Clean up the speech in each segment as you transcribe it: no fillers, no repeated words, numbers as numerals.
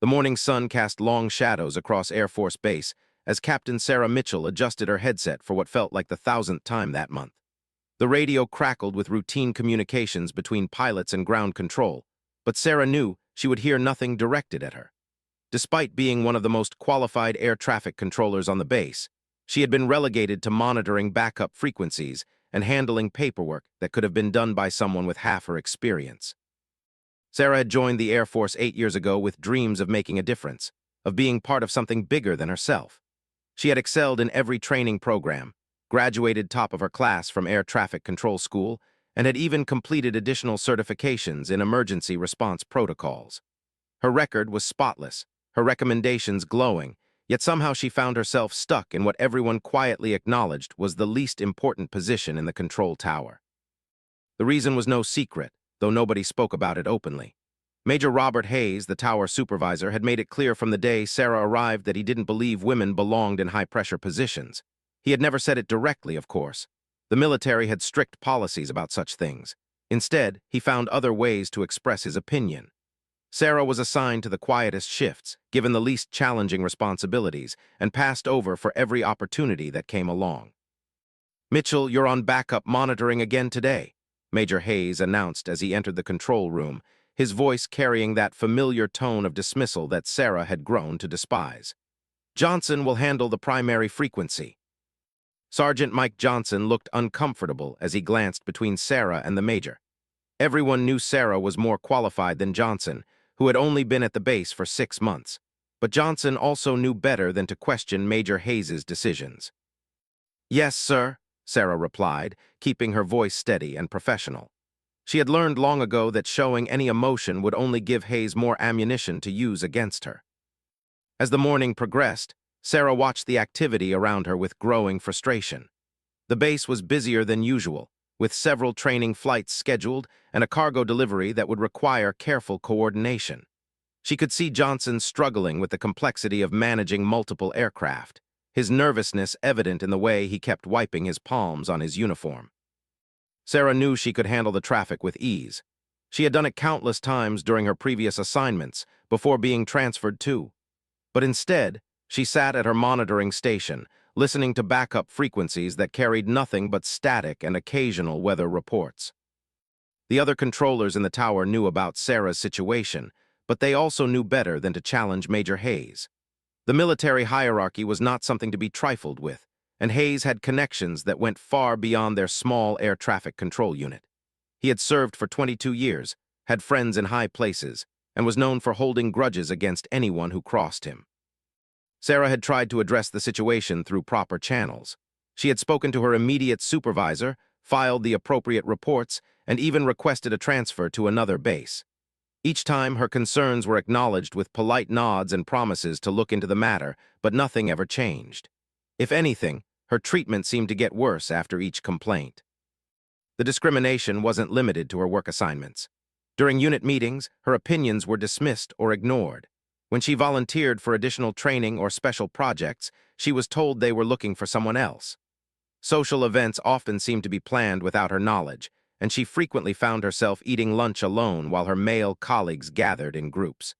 The morning sun cast long shadows across Air Force Base as Captain Sarah Mitchell adjusted her headset for what felt like the thousandth time that month. The radio crackled with routine communications between pilots and ground control, but Sarah knew she would hear nothing directed at her. Despite being one of the most qualified air traffic controllers on the base, she had been relegated to monitoring backup frequencies and handling paperwork that could have been done by someone with half her experience. Sarah had joined the Air Force 8 years ago with dreams of making a difference, of being part of something bigger than herself. She had excelled in every training program, graduated top of her class from Air Traffic Control School, and had even completed additional certifications in emergency response protocols. Her record was spotless, her recommendations glowing, yet somehow she found herself stuck in what everyone quietly acknowledged was the least important position in the control tower. The reason was no secret, though nobody spoke about it openly. Major Robert Hayes, the tower supervisor, had made it clear from the day Sarah arrived that he didn't believe women belonged in high-pressure positions. He had never said it directly, of course. The military had strict policies about such things. Instead, he found other ways to express his opinion. Sarah was assigned to the quietest shifts, given the least challenging responsibilities, and passed over for every opportunity that came along. "Mitchell, you're on backup monitoring again today," Major Hayes announced as he entered the control room, his voice carrying that familiar tone of dismissal that Sarah had grown to despise. "Johnson will handle the primary frequency." Sergeant Mike Johnson looked uncomfortable as he glanced between Sarah and the major. Everyone knew Sarah was more qualified than Johnson, who had only been at the base for 6 months. But Johnson also knew better than to question Major Hayes's decisions. "Yes, sir," Sarah replied, keeping her voice steady and professional. She had learned long ago that showing any emotion would only give Hayes more ammunition to use against her. As the morning progressed, Sarah watched the activity around her with growing frustration. The base was busier than usual, with several training flights scheduled and a cargo delivery that would require careful coordination. She could see Johnson struggling with the complexity of managing multiple aircraft, his nervousness evident in the way he kept wiping his palms on his uniform. Sarah knew she could handle the traffic with ease. She had done it countless times during her previous assignments before being transferred too. But instead, she sat at her monitoring station, listening to backup frequencies that carried nothing but static and occasional weather reports. The other controllers in the tower knew about Sarah's situation, but they also knew better than to challenge Major Hayes. The military hierarchy was not something to be trifled with, and Hayes had connections that went far beyond their small air traffic control unit. He had served for 22 years, had friends in high places, and was known for holding grudges against anyone who crossed him. Sarah had tried to address the situation through proper channels. She had spoken to her immediate supervisor, filed the appropriate reports, and even requested a transfer to another base. Each time, her concerns were acknowledged with polite nods and promises to look into the matter, but nothing ever changed. If anything, her treatment seemed to get worse after each complaint. The discrimination wasn't limited to her work assignments. During unit meetings, her opinions were dismissed or ignored. When she volunteered for additional training or special projects, she was told they were looking for someone else. Social events often seemed to be planned without her knowledge, and she frequently found herself eating lunch alone while her male colleagues gathered in groups.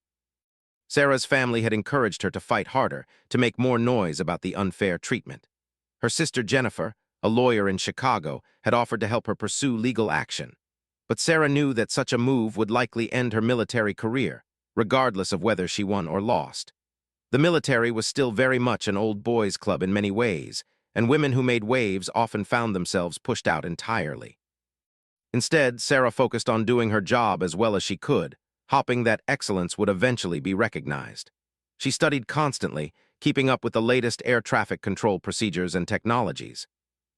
Sarah's family had encouraged her to fight harder, to make more noise about the unfair treatment. Her sister Jennifer, a lawyer in Chicago, had offered to help her pursue legal action. But Sarah knew that such a move would likely end her military career, regardless of whether she won or lost. The military was still very much an old boys' club in many ways, and women who made waves often found themselves pushed out entirely. Instead, Sarah focused on doing her job as well as she could, hoping that excellence would eventually be recognized. She studied constantly, keeping up with the latest air traffic control procedures and technologies.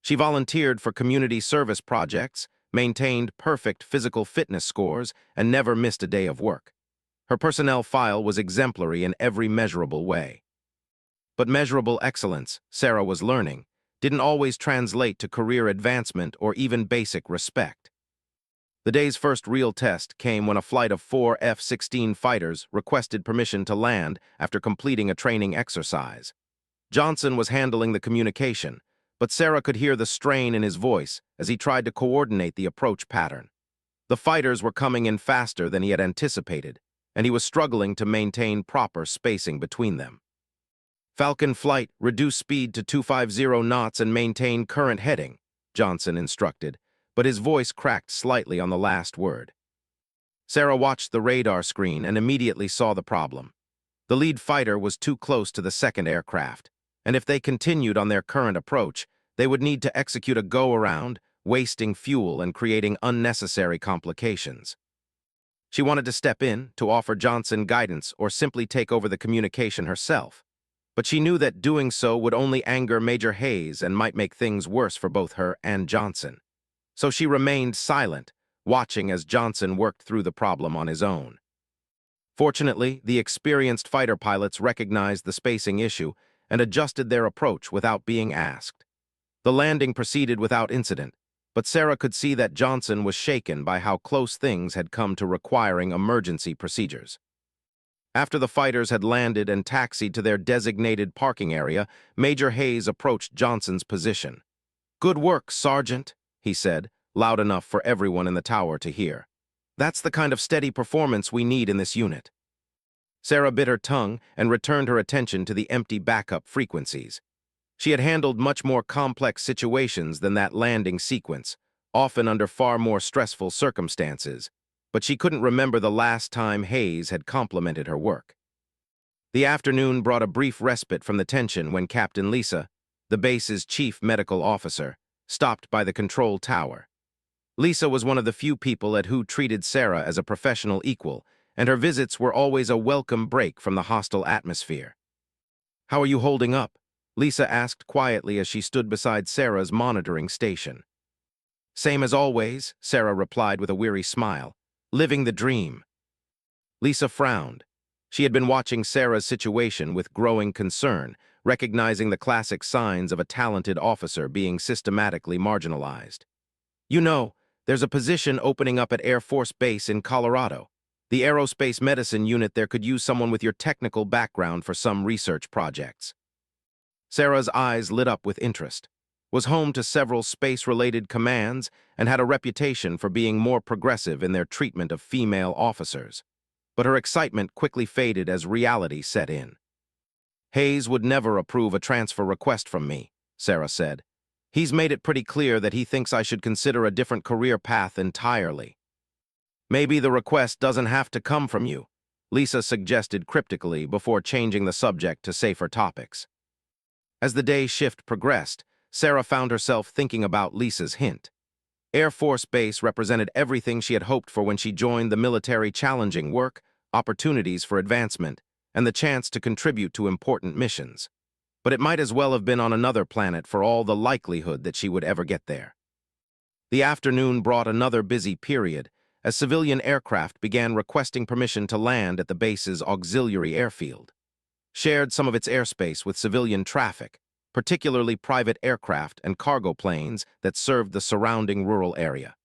She volunteered for community service projects, maintained perfect physical fitness scores, and never missed a day of work. Her personnel file was exemplary in every measurable way. But measurable excellence, Sarah was learning, didn't always translate to career advancement or even basic respect. The day's first real test came when a flight of 4 F-16 fighters requested permission to land after completing a training exercise. Johnson was handling the communication, but Sarah could hear the strain in his voice as he tried to coordinate the approach pattern. The fighters were coming in faster than he had anticipated, and he was struggling to maintain proper spacing between them. "Falcon Flight, reduce speed to 250 knots and maintain current heading," Johnson instructed, but his voice cracked slightly on the last word. Sarah watched the radar screen and immediately saw the problem. The lead fighter was too close to the second aircraft, and if they continued on their current approach, they would need to execute a go-around, wasting fuel and creating unnecessary complications. She wanted to step in, to offer Johnson guidance or simply take over the communication herself, but she knew that doing so would only anger Major Hayes and might make things worse for both her and Johnson. So she remained silent, watching as Johnson worked through the problem on his own. Fortunately, the experienced fighter pilots recognized the spacing issue and adjusted their approach without being asked. The landing proceeded without incident, but Sarah could see that Johnson was shaken by how close things had come to requiring emergency procedures. After the fighters had landed and taxied to their designated parking area, Major Hayes approached Johnson's position. "Good work, Sergeant," he said, loud enough for everyone in the tower to hear. "That's the kind of steady performance we need in this unit." Sarah bit her tongue and returned her attention to the empty backup frequencies. She had handled much more complex situations than that landing sequence, often under far more stressful circumstances, but she couldn't remember the last time Hayes had complimented her work. The afternoon brought a brief respite from the tension when Captain Lisa, the base's chief medical officer, stopped by the control tower. Lisa was one of the few people who treated Sarah as a professional equal, and her visits were always a welcome break from the hostile atmosphere. "How are you holding up?" Lisa asked quietly as she stood beside Sarah's monitoring station. "Same as always," Sarah replied with a weary smile. "Living the dream." Lisa frowned. She had been watching Sarah's situation with growing concern, recognizing the classic signs of a talented officer being systematically marginalized. "You know, there's a position opening up at Air Force Base in Colorado. The aerospace medicine unit there could use someone with your technical background for some research projects." Sarah's eyes lit up with interest. Was home to several space-related commands and had a reputation for being more progressive in their treatment of female officers. But her excitement quickly faded as reality set in. "Hayes would never approve a transfer request from me," Sarah said. "He's made it pretty clear that he thinks I should consider a different career path entirely." "Maybe the request doesn't have to come from you," Lisa suggested cryptically before changing the subject to safer topics. As the day shift progressed, Sarah found herself thinking about Lisa's hint. Air Force Base represented everything she had hoped for when she joined the military: challenging work, opportunities for advancement, and the chance to contribute to important missions. But it might as well have been on another planet for all the likelihood that she would ever get there. The afternoon brought another busy period, as civilian aircraft began requesting permission to land at the base's auxiliary airfield. Shared some of its airspace with civilian traffic, particularly private aircraft and cargo planes that served the surrounding rural area.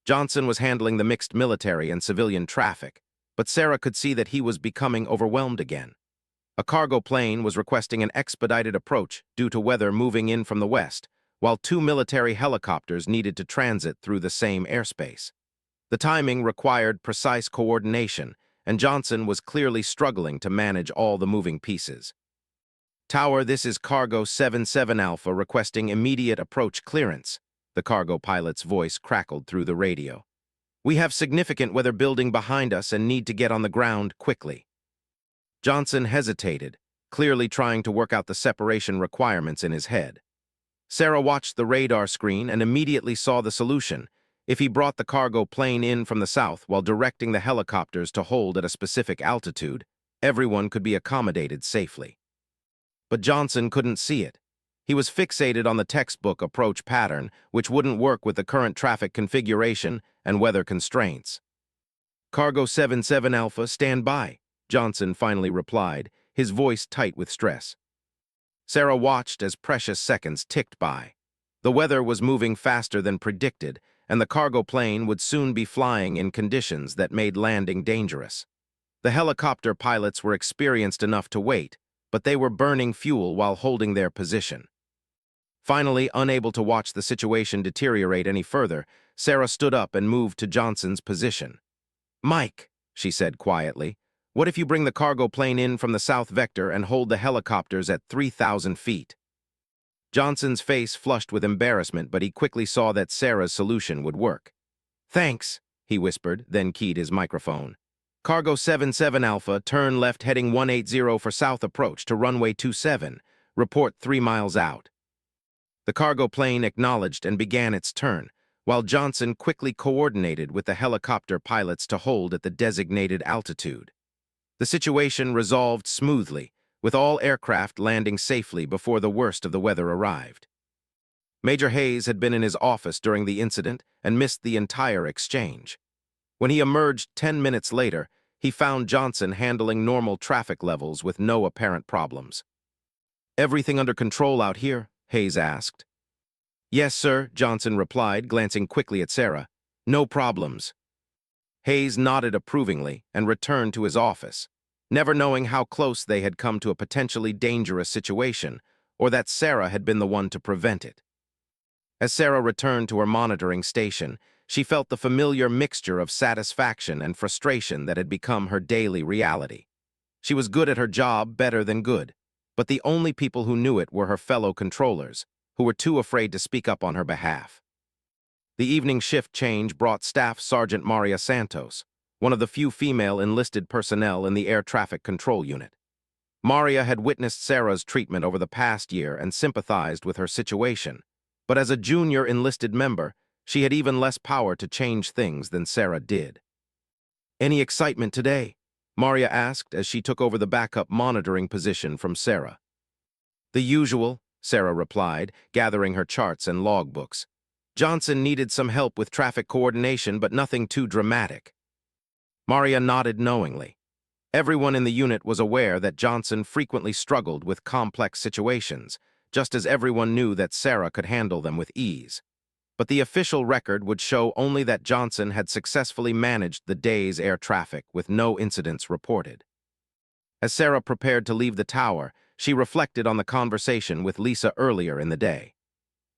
Johnson was handling the mixed military and civilian traffic, but Sarah could see that he was becoming overwhelmed again. A cargo plane was requesting an expedited approach due to weather moving in from the west, while 2 military helicopters needed to transit through the same airspace. The timing required precise coordination, and Johnson was clearly struggling to manage all the moving pieces. "Tower, this is Cargo 77 Alpha requesting immediate approach clearance," the cargo pilot's voice crackled through the radio. "We have significant weather building behind us and need to get on the ground quickly." Johnson hesitated, clearly trying to work out the separation requirements in his head. Sarah watched the radar screen and immediately saw the solution. If he brought the cargo plane in from the south while directing the helicopters to hold at a specific altitude, everyone could be accommodated safely. But Johnson couldn't see it. He was fixated on the textbook approach pattern, which wouldn't work with the current traffic configuration and weather constraints. "Cargo 77 Alpha, stand by," Johnson finally replied, his voice tight with stress. Sarah watched as precious seconds ticked by. The weather was moving faster than predicted, and the cargo plane would soon be flying in conditions that made landing dangerous. The helicopter pilots were experienced enough to wait, but they were burning fuel while holding their position. Finally, unable to watch the situation deteriorate any further, Sarah stood up and moved to Johnson's position. "Mike," she said quietly. What if you bring the cargo plane in from the south vector and hold the helicopters at 3,000 feet? Johnson's face flushed with embarrassment, but he quickly saw that Sarah's solution would work. Thanks, he whispered, then keyed his microphone. Cargo 77 Alpha, turn left heading 180 for south approach to runway 27. Report 3 miles out. The cargo plane acknowledged and began its turn, while Johnson quickly coordinated with the helicopter pilots to hold at the designated altitude. The situation resolved smoothly, with all aircraft landing safely before the worst of the weather arrived. Major Hayes had been in his office during the incident and missed the entire exchange. When he emerged 10 minutes later, he found Johnson handling normal traffic levels with no apparent problems. Everything under control out here? Hayes asked. Yes, sir, Johnson replied, glancing quickly at Sarah. No problems. Hayes nodded approvingly and returned to his office, never knowing how close they had come to a potentially dangerous situation, or that Sarah had been the one to prevent it. As Sarah returned to her monitoring station, she felt the familiar mixture of satisfaction and frustration that had become her daily reality. She was good at her job, better than good, but the only people who knew it were her fellow controllers, who were too afraid to speak up on her behalf. The evening shift change brought Staff Sergeant Maria Santos, one of the few female enlisted personnel in the Air Traffic Control Unit. Maria had witnessed Sarah's treatment over the past year and sympathized with her situation, but as a junior enlisted member, she had even less power to change things than Sarah did. Any excitement today? Maria asked as she took over the backup monitoring position from Sarah. The usual, Sarah replied, gathering her charts and logbooks. Johnson needed some help with traffic coordination, but nothing too dramatic. Maria nodded knowingly. Everyone in the unit was aware that Johnson frequently struggled with complex situations, just as everyone knew that Sarah could handle them with ease. But the official record would show only that Johnson had successfully managed the day's air traffic with no incidents reported. As Sarah prepared to leave the tower, she reflected on the conversation with Lisa earlier in the day.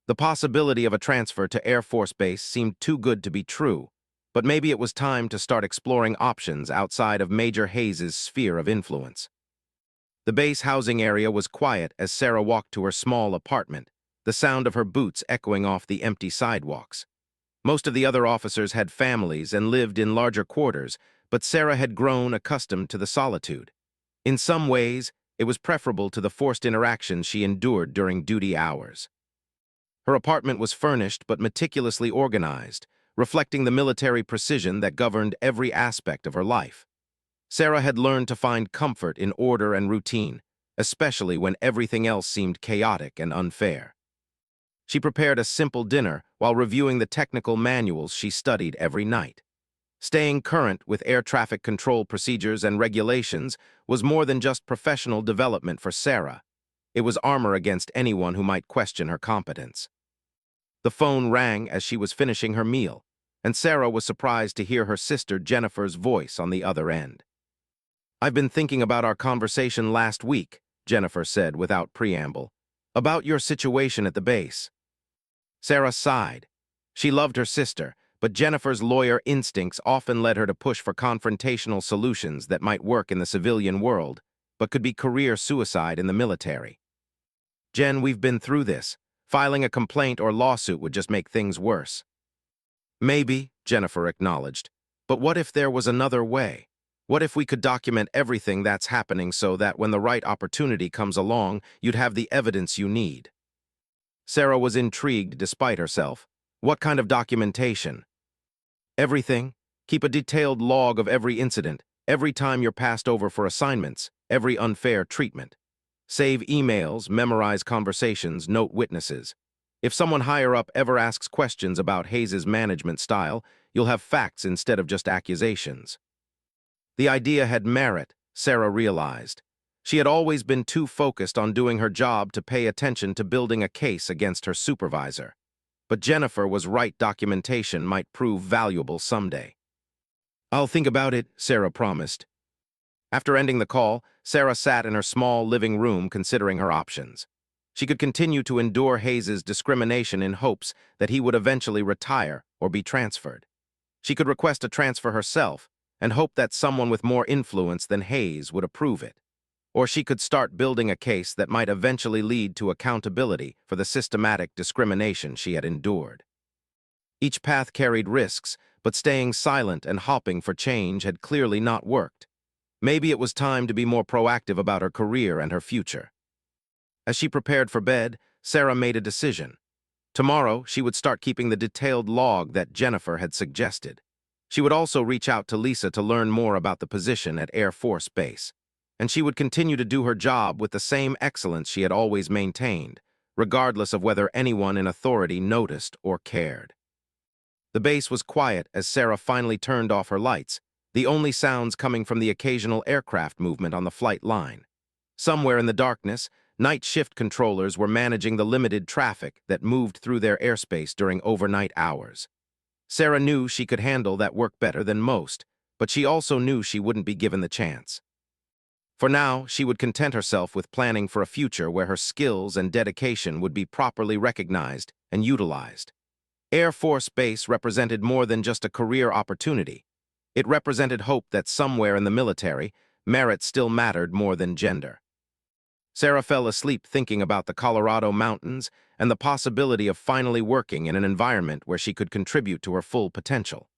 The possibility of a transfer to Air Force Base seemed too good to be true, but maybe it was time to start exploring options outside of Major Hayes' sphere of influence. The base housing area was quiet as Sarah walked to her small apartment, the sound of her boots echoing off the empty sidewalks. Most of the other officers had families and lived in larger quarters, but Sarah had grown accustomed to the solitude. In some ways, it was preferable to the forced interactions she endured during duty hours. Her apartment was furnished but meticulously organized, reflecting the military precision that governed every aspect of her life. Sarah had learned to find comfort in order and routine, especially when everything else seemed chaotic and unfair. She prepared a simple dinner while reviewing the technical manuals she studied every night. Staying current with air traffic control procedures and regulations was more than just professional development for Sarah. It was armor against anyone who might question her competence. The phone rang as she was finishing her meal, and Sarah was surprised to hear her sister Jennifer's voice on the other end. I've been thinking about our conversation last week, Jennifer said without preamble, about your situation at the base. Sarah sighed. She loved her sister, but Jennifer's lawyer instincts often led her to push for confrontational solutions that might work in the civilian world, but could be career suicide in the military. Jen, we've been through this. Filing a complaint or lawsuit would just make things worse. Maybe, Jennifer acknowledged, but what if there was another way? What if we could document everything that's happening so that when the right opportunity comes along, you'd have the evidence you need? Sarah was intrigued despite herself. What kind of documentation? Everything. Keep a detailed log of every incident, every time you're passed over for assignments, every unfair treatment. Save emails, memorize conversations, note witnesses. If someone higher up ever asks questions about Hayes' management style, you'll have facts instead of just accusations. The idea had merit, Sarah realized. She had always been too focused on doing her job to pay attention to building a case against her supervisor. But Jennifer was right, documentation might prove valuable someday. I'll think about it, Sarah promised. After ending the call, Sarah sat in her small living room considering her options. She could continue to endure Hayes' discrimination in hopes that he would eventually retire or be transferred. She could request a transfer herself, and hoped that someone with more influence than Hayes would approve it. Or she could start building a case that might eventually lead to accountability for the systematic discrimination she had endured. Each path carried risks, but staying silent and hoping for change had clearly not worked. Maybe it was time to be more proactive about her career and her future. As she prepared for bed, Sarah made a decision. Tomorrow, she would start keeping the detailed log that Jennifer had suggested. She would also reach out to Lisa to learn more about the position at Air Force Base. And she would continue to do her job with the same excellence she had always maintained, regardless of whether anyone in authority noticed or cared. The base was quiet as Sarah finally turned off her lights, the only sounds coming from the occasional aircraft movement on the flight line. Somewhere in the darkness, night shift controllers were managing the limited traffic that moved through their airspace during overnight hours. Sarah knew she could handle that work better than most, but she also knew she wouldn't be given the chance. For now, she would content herself with planning for a future where her skills and dedication would be properly recognized and utilized. Air Force Base represented more than just a career opportunity. It represented hope that somewhere in the military, merit still mattered more than gender. Sarah fell asleep thinking about the Colorado mountains and the possibility of finally working in an environment where she could contribute to her full potential.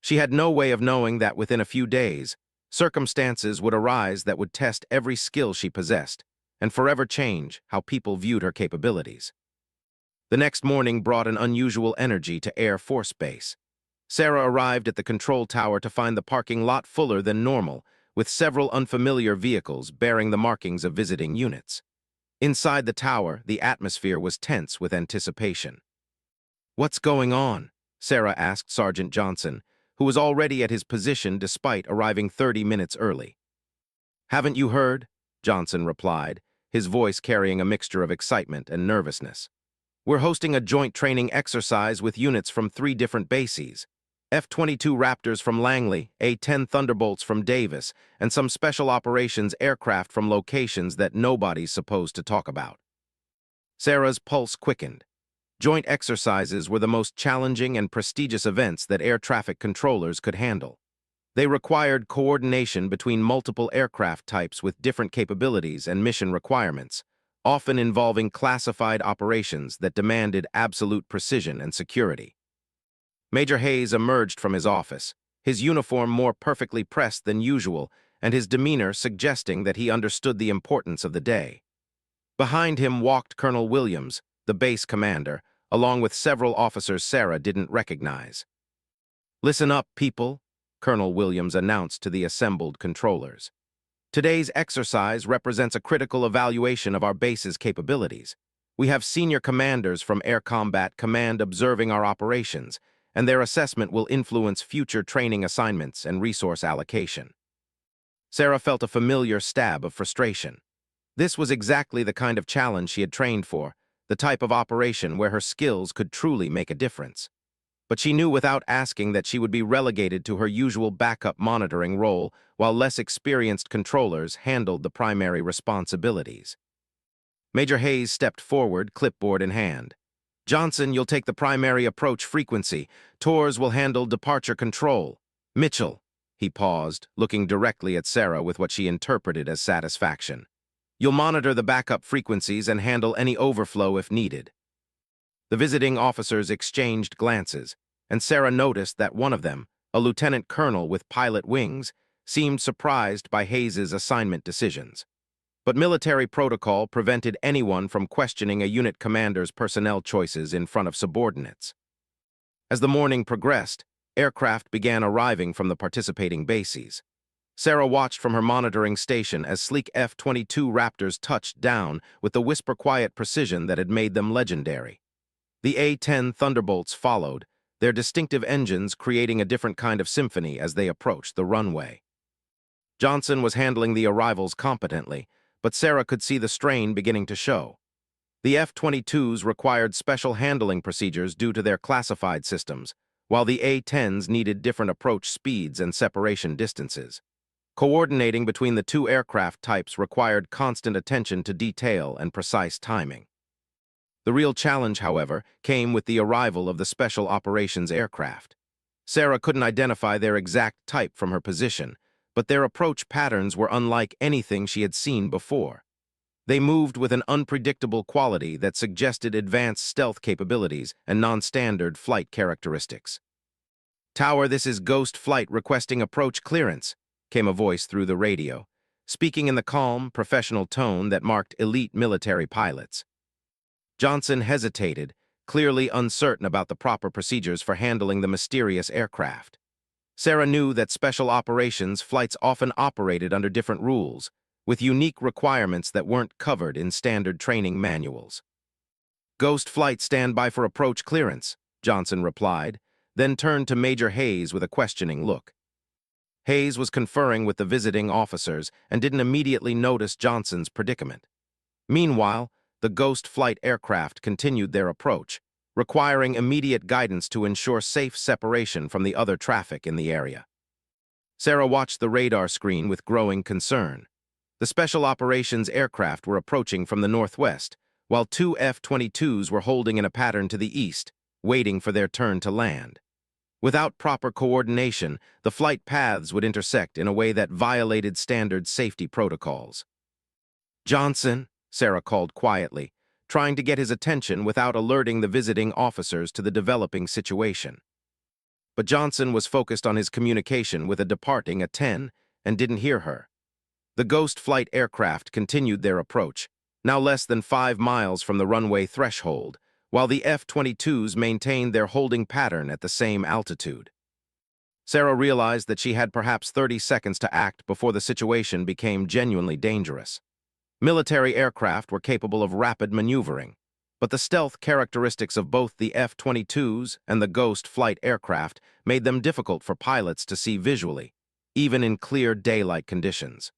She had no way of knowing that within a few days, circumstances would arise that would test every skill she possessed and forever change how people viewed her capabilities. The next morning brought an unusual energy to Air Force Base. Sarah arrived at the control tower to find the parking lot fuller than normal, with several unfamiliar vehicles bearing the markings of visiting units. Inside the tower, the atmosphere was tense with anticipation. "What's going on?" Sarah asked Sergeant Johnson, who was already at his position despite arriving 30 minutes early. "Haven't you heard?" Johnson replied, his voice carrying a mixture of excitement and nervousness. "We're hosting a joint training exercise with units from 3 different bases. F-22 Raptors from Langley, A-10 Thunderbolts from Davis, and some special operations aircraft from locations that nobody's supposed to talk about." Sarah's pulse quickened. Joint exercises were the most challenging and prestigious events that air traffic controllers could handle. They required coordination between multiple aircraft types with different capabilities and mission requirements, often involving classified operations that demanded absolute precision and security. Major Hayes emerged from his office, his uniform more perfectly pressed than usual, and his demeanor suggesting that he understood the importance of the day. Behind him walked Colonel Williams, the base commander, along with several officers Sarah didn't recognize. "Listen up, people," Colonel Williams announced to the assembled controllers. "Today's exercise represents a critical evaluation of our base's capabilities. We have senior commanders from Air Combat Command observing our operations, and their assessment will influence future training assignments and resource allocation." Sarah felt a familiar stab of frustration. This was exactly the kind of challenge she had trained for, the type of operation where her skills could truly make a difference. But she knew without asking that she would be relegated to her usual backup monitoring role while less experienced controllers handled the primary responsibilities. Major Hayes stepped forward, clipboard in hand. "Johnson, you'll take the primary approach frequency. Torres will handle departure control. Mitchell," he paused, looking directly at Sarah with what she interpreted as satisfaction, "you'll monitor the backup frequencies and handle any overflow if needed." The visiting officers exchanged glances, and Sarah noticed that one of them, a lieutenant colonel with pilot wings, seemed surprised by Hayes's assignment decisions. But military protocol prevented anyone from questioning a unit commander's personnel choices in front of subordinates. As the morning progressed, aircraft began arriving from the participating bases. Sarah watched from her monitoring station as sleek F-22 Raptors touched down with the whisper-quiet precision that had made them legendary. The A-10 Thunderbolts followed, their distinctive engines creating a different kind of symphony as they approached the runway. Johnson was handling the arrivals competently, but Sarah could see the strain beginning to show. The F-22s required special handling procedures due to their classified systems, while the A-10s needed different approach speeds and separation distances. Coordinating between the 2 aircraft types required constant attention to detail and precise timing. The real challenge, however, came with the arrival of the Special Operations aircraft. Sarah couldn't identify their exact type from her position, but their approach patterns were unlike anything she had seen before. They moved with an unpredictable quality that suggested advanced stealth capabilities and non-standard flight characteristics. "Tower, this is Ghost Flight requesting approach clearance," came a voice through the radio, speaking in the calm, professional tone that marked elite military pilots. Johnson hesitated, clearly uncertain about the proper procedures for handling the mysterious aircraft. Sarah knew that special operations flights often operated under different rules, with unique requirements that weren't covered in standard training manuals. "Ghost Flight stand by for approach clearance," Johnson replied, then turned to Major Hayes with a questioning look. Hayes was conferring with the visiting officers and didn't immediately notice Johnson's predicament. Meanwhile, the Ghost Flight aircraft continued their approach, requiring immediate guidance to ensure safe separation from the other traffic in the area. Sarah watched the radar screen with growing concern. The Special Operations aircraft were approaching from the northwest, while two F-22s were holding in a pattern to the east, waiting for their turn to land. Without proper coordination, the flight paths would intersect in a way that violated standard safety protocols. "Johnson," Sarah called quietly, trying to get his attention without alerting the visiting officers to the developing situation. But Johnson was focused on his communication with a departing A-10 and didn't hear her. The Ghost Flight aircraft continued their approach, now less than 5 miles from the runway threshold, while the F-22s maintained their holding pattern at the same altitude. Sarah realized that she had perhaps 30 seconds to act before the situation became genuinely dangerous. Military aircraft were capable of rapid maneuvering, but the stealth characteristics of both the F-22s and the Ghost Flight aircraft made them difficult for pilots to see visually, even in clear daylight conditions.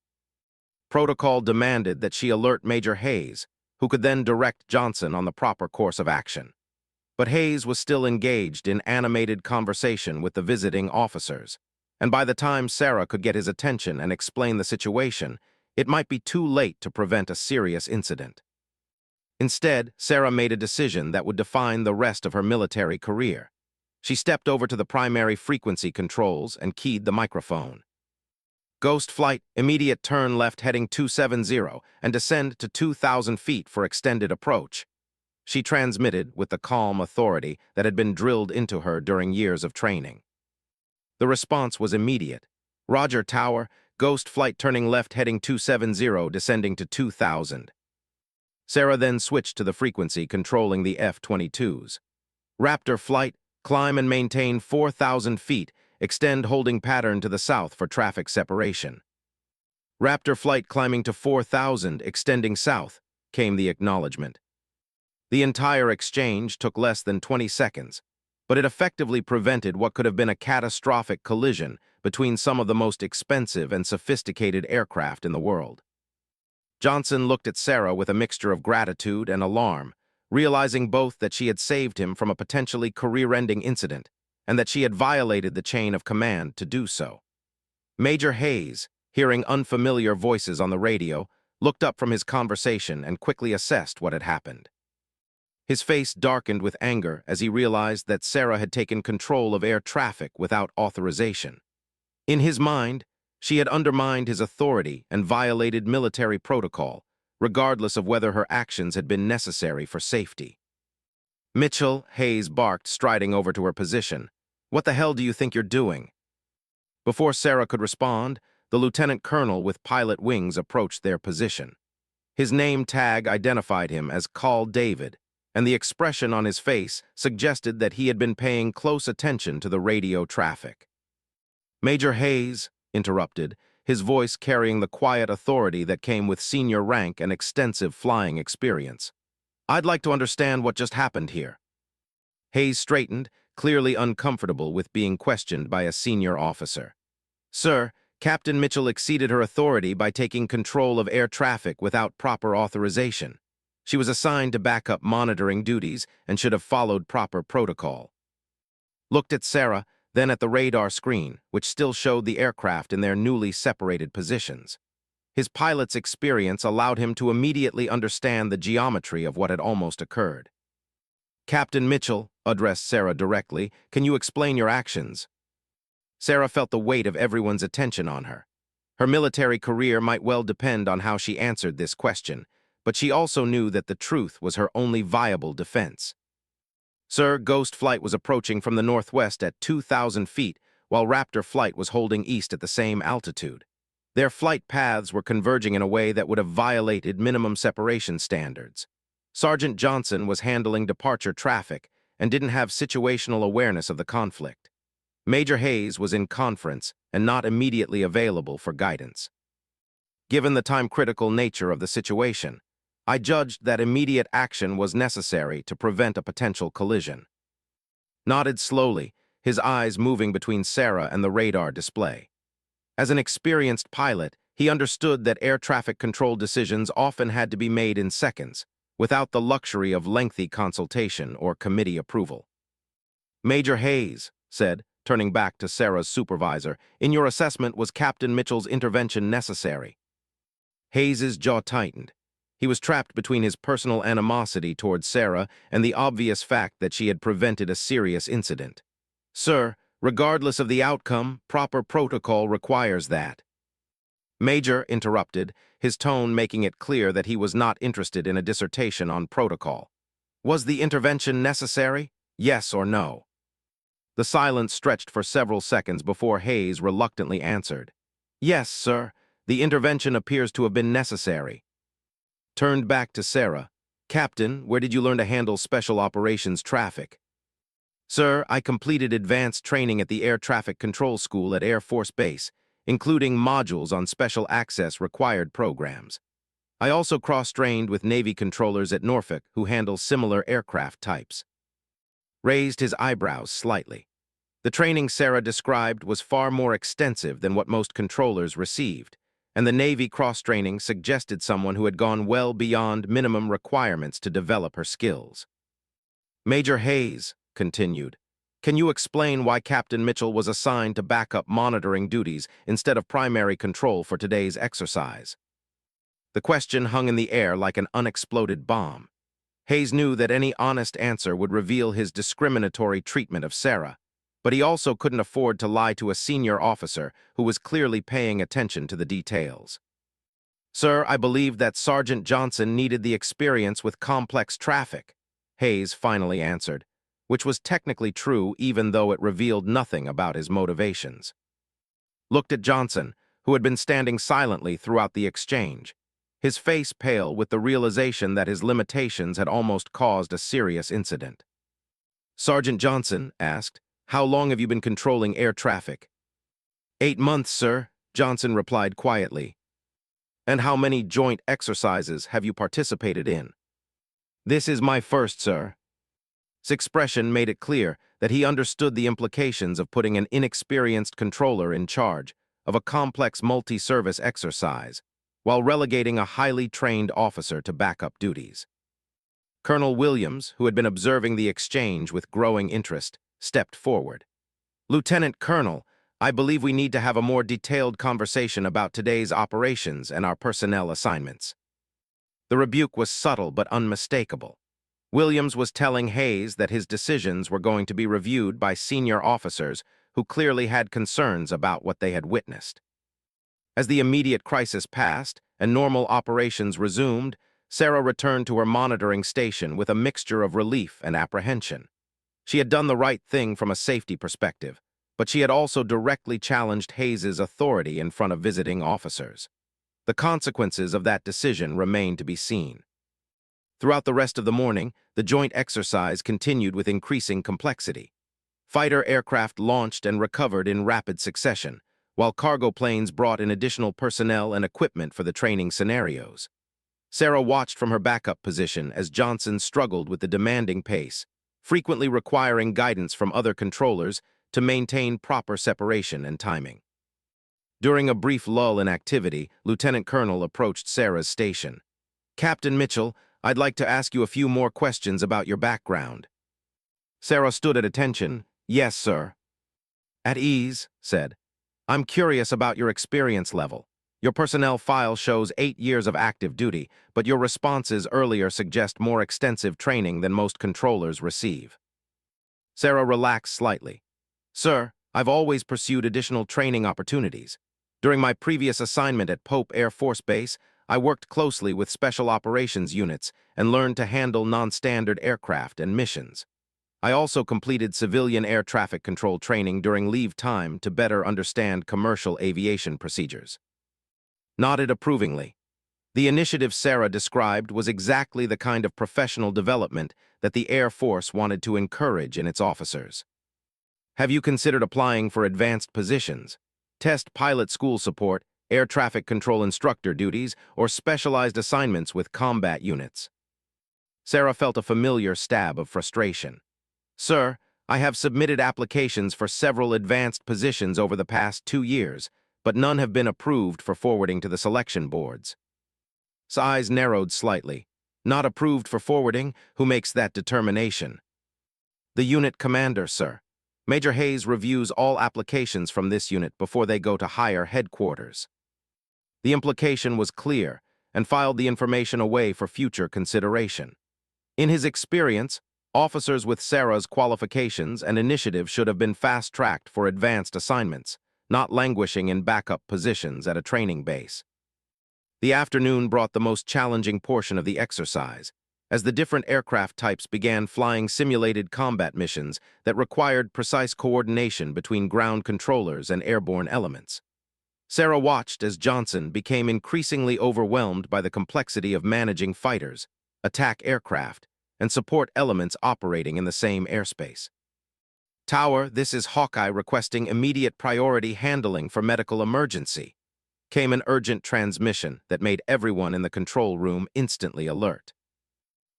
Protocol demanded that she alert Major Hayes, who could then direct Johnson on the proper course of action. But Hayes was still engaged in animated conversation with the visiting officers, and by the time Sarah could get his attention and explain the situation, it might be too late to prevent a serious incident. Instead, Sarah made a decision that would define the rest of her military career. She stepped over to the primary frequency controls and keyed the microphone. "Ghost Flight, immediate turn left heading 270 and descend to 2,000 feet for extended approach," she transmitted with the calm authority that had been drilled into her during years of training. The response was immediate. "Roger, Tower, Ghost Flight turning left heading 270, descending to 2,000. Sarah then switched to the frequency controlling the F-22s. "Raptor Flight, climb and maintain 4,000 feet, extend holding pattern to the south for traffic separation." "Raptor Flight climbing to 4,000, extending south," came the acknowledgement. The entire exchange took less than 20 seconds, but it effectively prevented what could have been a catastrophic collision between some of the most expensive and sophisticated aircraft in the world. Johnson looked at Sarah with a mixture of gratitude and alarm, realizing both that she had saved him from a potentially career-ending incident and that she had violated the chain of command to do so. Major Hayes, hearing unfamiliar voices on the radio, looked up from his conversation and quickly assessed what had happened. His face darkened with anger as he realized that Sarah had taken control of air traffic without authorization. In his mind, she had undermined his authority and violated military protocol, regardless of whether her actions had been necessary for safety. "Mitchell," Hayes barked, striding over to her position. "What the hell do you think you're doing?" Before Sarah could respond, the lieutenant colonel with pilot wings approached their position. His name tag identified him as Call David, and the expression on his face suggested that he had been paying close attention to the radio traffic. "Major Hayes," interrupted, his voice carrying the quiet authority that came with senior rank and extensive flying experience. "I'd like to understand what just happened here." Hayes straightened, clearly uncomfortable with being questioned by a senior officer. "Sir, Captain Mitchell exceeded her authority by taking control of air traffic without proper authorization. She was assigned to backup monitoring duties and should have followed proper protocol." Looked at Sarah, then at the radar screen, which still showed the aircraft in their newly separated positions. His pilot's experience allowed him to immediately understand the geometry of what had almost occurred. "Captain Mitchell," addressed Sarah directly, "can you explain your actions? Sarah felt the weight of everyone's attention on her. Her military career might well depend on how she answered this question, but she also knew that the truth was her only viable defense. Sir, Ghost Flight was approaching from the northwest at 2,000 feet, while Raptor Flight was holding east at the same altitude. Their flight paths were converging in a way that would have violated minimum separation standards. Sergeant Johnson was handling departure traffic and didn't have situational awareness of the conflict. Major Hayes was in conference and not immediately available for guidance. Given the time-critical nature of the situation, I judged that immediate action was necessary to prevent a potential collision. Nodded slowly, his eyes moving between Sarah and the radar display. As an experienced pilot, he understood that air traffic control decisions often had to be made in seconds, without the luxury of lengthy consultation or committee approval. Major Hayes said, turning back to Sarah's supervisor, in your assessment, was Captain Mitchell's intervention necessary? Hayes's jaw tightened. He was trapped between his personal animosity towards Sarah and the obvious fact that she had prevented a serious incident. Sir, regardless of the outcome, proper protocol requires that. Major interrupted, his tone making it clear that he was not interested in a dissertation on protocol. Was the intervention necessary? Yes or no? The silence stretched for several seconds before Hayes reluctantly answered. Yes, sir. The intervention appears to have been necessary. Turned back to Sarah. Captain, where did you learn to handle special operations traffic? Sir, I completed advanced training at the Air Traffic Control School at Air Force Base, including modules on special access required programs. I also cross-trained with Navy controllers at Norfolk who handle similar aircraft types. Raised his eyebrows slightly. The training Sarah described was far more extensive than what most controllers received, and the Navy cross-training suggested someone who had gone well beyond minimum requirements to develop her skills. Major Hayes continued, can you explain why Captain Mitchell was assigned to backup monitoring duties instead of primary control for today's exercise? The question hung in the air like an unexploded bomb. Hayes knew that any honest answer would reveal his discriminatory treatment of Sarah, but he also couldn't afford to lie to a senior officer who was clearly paying attention to the details. Sir, I believe that Sergeant Johnson needed the experience with complex traffic, Hayes finally answered, which was technically true even though it revealed nothing about his motivations. Looked at Johnson, who had been standing silently throughout the exchange, his face pale with the realization that his limitations had almost caused a serious incident. Sergeant Johnson asked, how long have you been controlling air traffic? 8 months, sir, Johnson replied quietly. And how many joint exercises have you participated in? This is my first, sir. His expression made it clear that he understood the implications of putting an inexperienced controller in charge of a complex multi-service exercise, while relegating a highly trained officer to backup duties. Colonel Williams, who had been observing the exchange with growing interest, stepped forward. Lieutenant Colonel, I believe we need to have a more detailed conversation about today's operations and our personnel assignments. The rebuke was subtle but unmistakable. Williams was telling Hayes that his decisions were going to be reviewed by senior officers who clearly had concerns about what they had witnessed. As the immediate crisis passed and normal operations resumed, Sarah returned to her monitoring station with a mixture of relief and apprehension. She had done the right thing from a safety perspective, but she had also directly challenged Hayes's authority in front of visiting officers. The consequences of that decision remained to be seen. Throughout the rest of the morning, the joint exercise continued with increasing complexity. Fighter aircraft launched and recovered in rapid succession, while cargo planes brought in additional personnel and equipment for the training scenarios. Sarah watched from her backup position as Johnson struggled with the demanding pace, frequently requiring guidance from other controllers to maintain proper separation and timing. During a brief lull in activity, Lieutenant Colonel approached Sarah's station. Captain Mitchell, I'd like to ask you a few more questions about your background. Sarah stood at attention. Yes, sir. At ease, said. I'm curious about your experience level. Your personnel file shows 8 years of active duty, but your responses earlier suggest more extensive training than most controllers receive. Sarah relaxed slightly. Sir, I've always pursued additional training opportunities. During my previous assignment at Pope Air Force Base, I worked closely with special operations units and learned to handle non-standard aircraft and missions. I also completed civilian air traffic control training during leave time to better understand commercial aviation procedures. Nodded approvingly. The initiative Sarah described was exactly the kind of professional development that the Air Force wanted to encourage in its officers. Have you considered applying for advanced positions, test pilot school support, air traffic control instructor duties, or specialized assignments with combat units? Sarah felt a familiar stab of frustration. Sir, I have submitted applications for several advanced positions over the past 2 years, but none have been approved for forwarding to the selection boards. His eyes narrowed slightly. Not approved for forwarding? Who makes that determination? The unit commander, sir. Major Hayes reviews all applications from this unit before they go to higher headquarters. The implication was clear and filed the information away for future consideration. In his experience, officers with Sarah's qualifications and initiative should have been fast-tracked for advanced assignments, not languishing in backup positions at a training base. The afternoon brought the most challenging portion of the exercise, as the different aircraft types began flying simulated combat missions that required precise coordination between ground controllers and airborne elements. Sarah watched as Johnson became increasingly overwhelmed by the complexity of managing fighters, attack aircraft, and support elements operating in the same airspace. Tower, this is Hawkeye requesting immediate priority handling for medical emergency. Came an urgent transmission that made everyone in the control room instantly alert.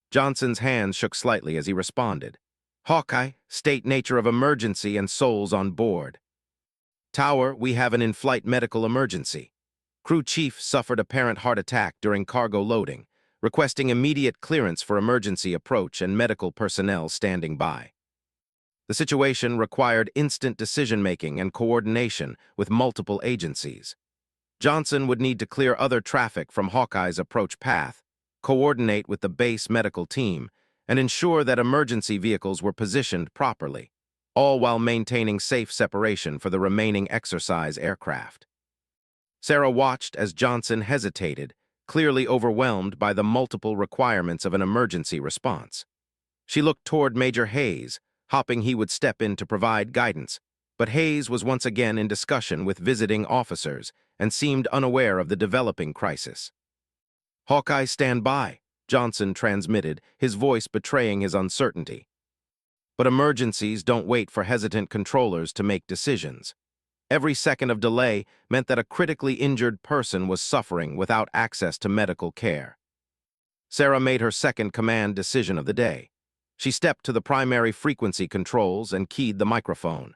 Johnson's hands shook slightly as he responded. Hawkeye, state nature of emergency and souls on board. Tower, we have an in-flight medical emergency. Crew chief suffered apparent heart attack during cargo loading, requesting immediate clearance for emergency approach and medical personnel standing by. The situation required instant decision-making and coordination with multiple agencies. Johnson would need to clear other traffic from Hawkeye's approach path, coordinate with the base medical team, and ensure that emergency vehicles were positioned properly, all while maintaining safe separation for the remaining exercise aircraft. Sarah watched as Johnson hesitated, clearly overwhelmed by the multiple requirements of an emergency response. She looked toward Major Hayes, hoping he would step in to provide guidance, but Hayes was once again in discussion with visiting officers and seemed unaware of the developing crisis. Hawkeye, stand by, Johnson transmitted, his voice betraying his uncertainty. But emergencies don't wait for hesitant controllers to make decisions. Every second of delay meant that a critically injured person was suffering without access to medical care. Sarah made her second command decision of the day. She stepped to the primary frequency controls and keyed the microphone.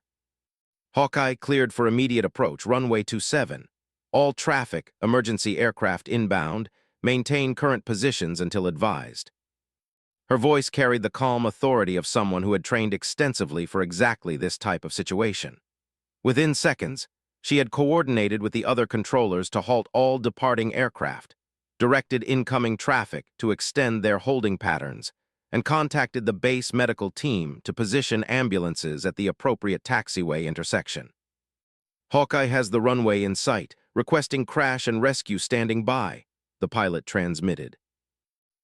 Hawkeye cleared for immediate approach, runway 27. All traffic, emergency aircraft inbound, maintain current positions until advised. Her voice carried the calm authority of someone who had trained extensively for exactly this type of situation. Within seconds, she had coordinated with the other controllers to halt all departing aircraft, directed incoming traffic to extend their holding patterns, and contacted the base medical team to position ambulances at the appropriate taxiway intersection. Hawkeye has the runway in sight, requesting crash and rescue standing by, the pilot transmitted.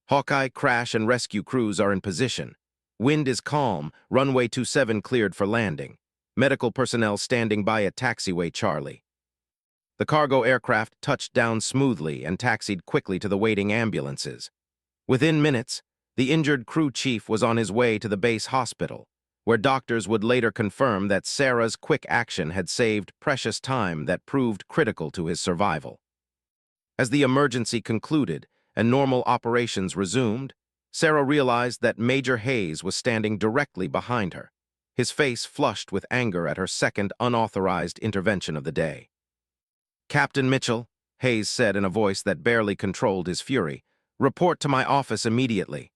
Hawkeye crash and rescue crews are in position. Wind is calm, runway 27 cleared for landing. Medical personnel standing by at taxiway Charlie. The cargo aircraft touched down smoothly and taxied quickly to the waiting ambulances. Within minutes, the injured crew chief was on his way to the base hospital, where doctors would later confirm that Sarah's quick action had saved precious time that proved critical to his survival. As the emergency concluded and normal operations resumed, Sarah realized that Major Hayes was standing directly behind her, his face flushed with anger at her second unauthorized intervention of the day. Captain Mitchell, Hayes said in a voice that barely controlled his fury, report to my office immediately.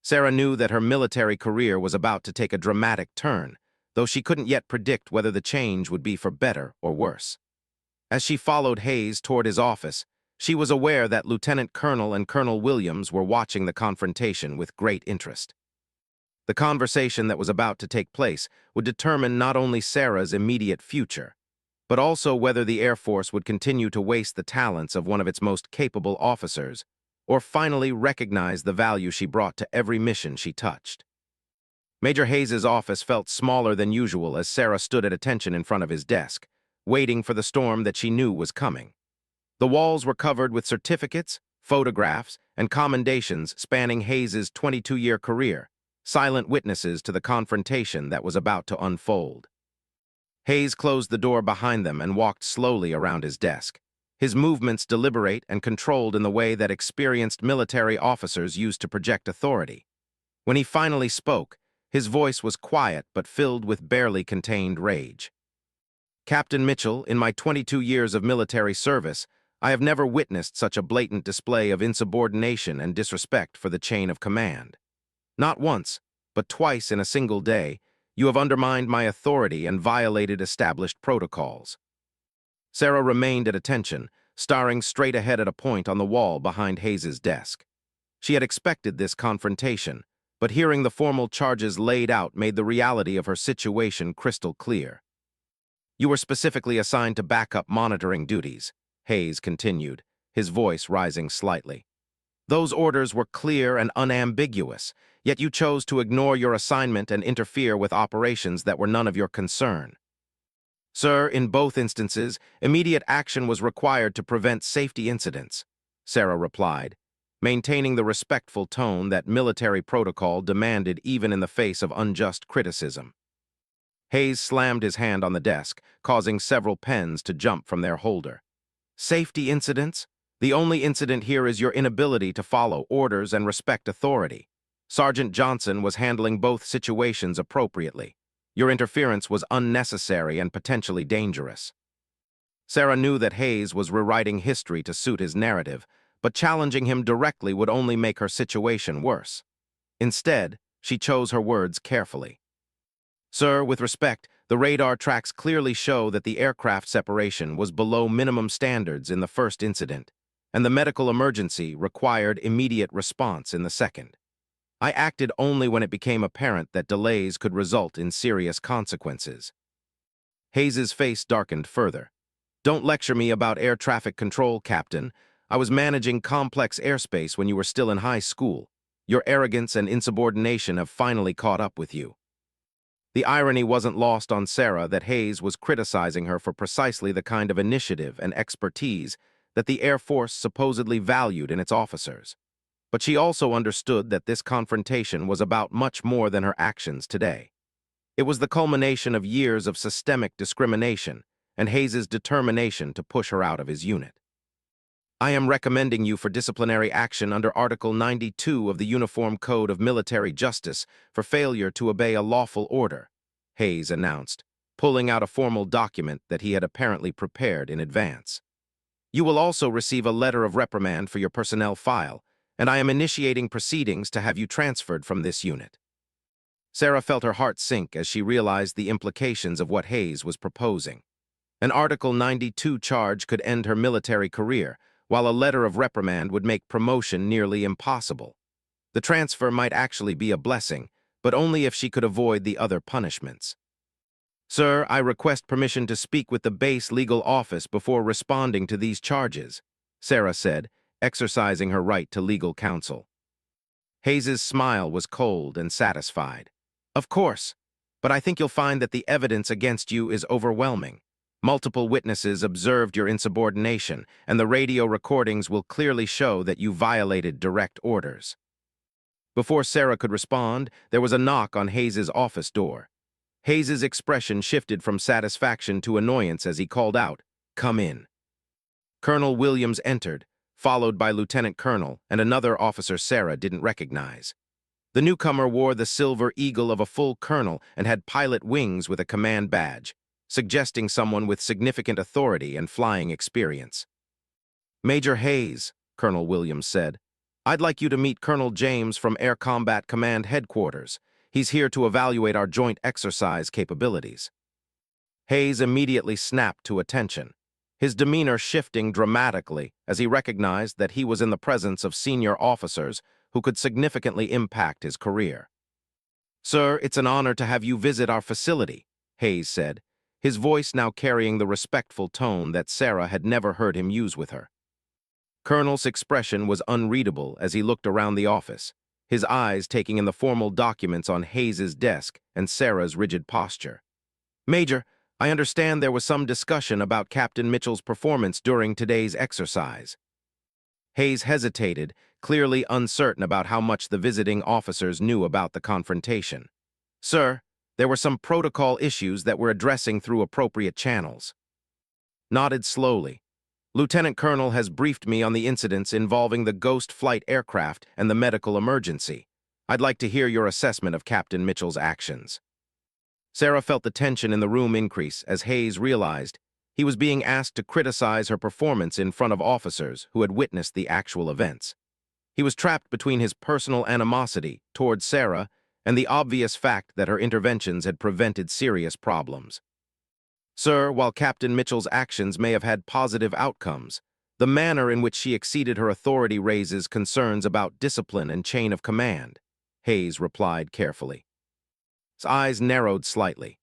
Sarah knew that her military career was about to take a dramatic turn, though she couldn't yet predict whether the change would be for better or worse. As she followed Hayes toward his office, she was aware that Lieutenant Colonel and Colonel Williams were watching the confrontation with great interest. The conversation that was about to take place would determine not only Sarah's immediate future, but also whether the Air Force would continue to waste the talents of one of its most capable officers, or finally recognize the value she brought to every mission she touched. Major Hayes's office felt smaller than usual as Sarah stood at attention in front of his desk, waiting for the storm that she knew was coming. The walls were covered with certificates, photographs, and commendations spanning Hayes's 22-year career, silent witnesses to the confrontation that was about to unfold. Hayes closed the door behind them and walked slowly around his desk, his movements deliberate and controlled in the way that experienced military officers used to project authority. When he finally spoke, his voice was quiet but filled with barely contained rage. "Captain Mitchell, in my 22 years of military service, I have never witnessed such a blatant display of insubordination and disrespect for the chain of command. Not once, but twice in a single day, you have undermined my authority and violated established protocols." Sarah remained at attention, staring straight ahead at a point on the wall behind Hayes's desk. She had expected this confrontation, but hearing the formal charges laid out made the reality of her situation crystal clear. "You were specifically assigned to backup monitoring duties," Hayes continued, his voice rising slightly. "Those orders were clear and unambiguous, yet you chose to ignore your assignment and interfere with operations that were none of your concern. Sir, in both instances, immediate action was required to prevent safety incidents," Sarah replied, maintaining the respectful tone that military protocol demanded even in the face of unjust criticism. Hayes slammed his hand on the desk, causing several pens to jump from their holder. "Safety incidents? The only incident here is your inability to follow orders and respect authority. Sergeant Johnson was handling both situations appropriately. Your interference was unnecessary and potentially dangerous." Sarah knew that Hayes was rewriting history to suit his narrative, but challenging him directly would only make her situation worse. Instead, she chose her words carefully. "Sir, with respect, the radar tracks clearly show that the aircraft separation was below minimum standards in the first incident, and the medical emergency required immediate response in the second. I acted only when it became apparent that delays could result in serious consequences." Hayes's face darkened further. "Don't lecture me about air traffic control, Captain. I was managing complex airspace when you were still in high school. Your arrogance and insubordination have finally caught up with you." The irony wasn't lost on Sarah that Hayes was criticizing her for precisely the kind of initiative and expertise that the Air Force supposedly valued in its officers. But she also understood that this confrontation was about much more than her actions today. It was the culmination of years of systemic discrimination and Hayes's determination to push her out of his unit. "I am recommending you for disciplinary action under Article 92 of the Uniform Code of Military Justice for failure to obey a lawful order," Hayes announced, pulling out a formal document that he had apparently prepared in advance. "You will also receive a letter of reprimand for your personnel file, and I am initiating proceedings to have you transferred from this unit." Sarah felt her heart sink as she realized the implications of what Hayes was proposing. An Article 92 charge could end her military career, while a letter of reprimand would make promotion nearly impossible. The transfer might actually be a blessing, but only if she could avoid the other punishments. "Sir, I request permission to speak with the base legal office before responding to these charges," Sarah said, exercising her right to legal counsel. Hayes's smile was cold and satisfied. "Of course, but I think you'll find that the evidence against you is overwhelming. Multiple witnesses observed your insubordination, and the radio recordings will clearly show that you violated direct orders." Before Sarah could respond, there was a knock on Hayes's office door. Hayes's expression shifted from satisfaction to annoyance as he called out, "Come in." Colonel Williams entered, followed by Lieutenant Colonel and another officer Sarah didn't recognize. The newcomer wore the silver eagle of a full colonel and had pilot wings with a command badge, suggesting someone with significant authority and flying experience. "Major Hayes," Colonel Williams said, "I'd like you to meet Colonel James from Air Combat Command Headquarters. He's here to evaluate our joint exercise capabilities." Hayes immediately snapped to attention, his demeanor shifting dramatically as he recognized that he was in the presence of senior officers who could significantly impact his career. Sir, it's an honor to have you visit our facility, Hayes said, his voice now carrying the respectful tone that Sarah had never heard him use with her. Colonel's expression was unreadable as he looked around the office, his eyes taking in the formal documents on Hayes's desk and Sarah's rigid posture. Major, I understand there was some discussion about Captain Mitchell's performance during today's exercise. Hayes hesitated, clearly uncertain about how much the visiting officers knew about the confrontation. Sir, there were some protocol issues that we're addressing through appropriate channels. Nodded slowly. Lieutenant Colonel has briefed me on the incidents involving the Ghost flight aircraft and the medical emergency. I'd like to hear your assessment of Captain Mitchell's actions. Sarah felt the tension in the room increase as Hayes realized he was being asked to criticize her performance in front of officers who had witnessed the actual events. He was trapped between his personal animosity toward Sarah and the obvious fact that her interventions had prevented serious problems. Sir, while Captain Mitchell's actions may have had positive outcomes, the manner in which she exceeded her authority raises concerns about discipline and chain of command, Hayes replied carefully. His eyes narrowed slightly.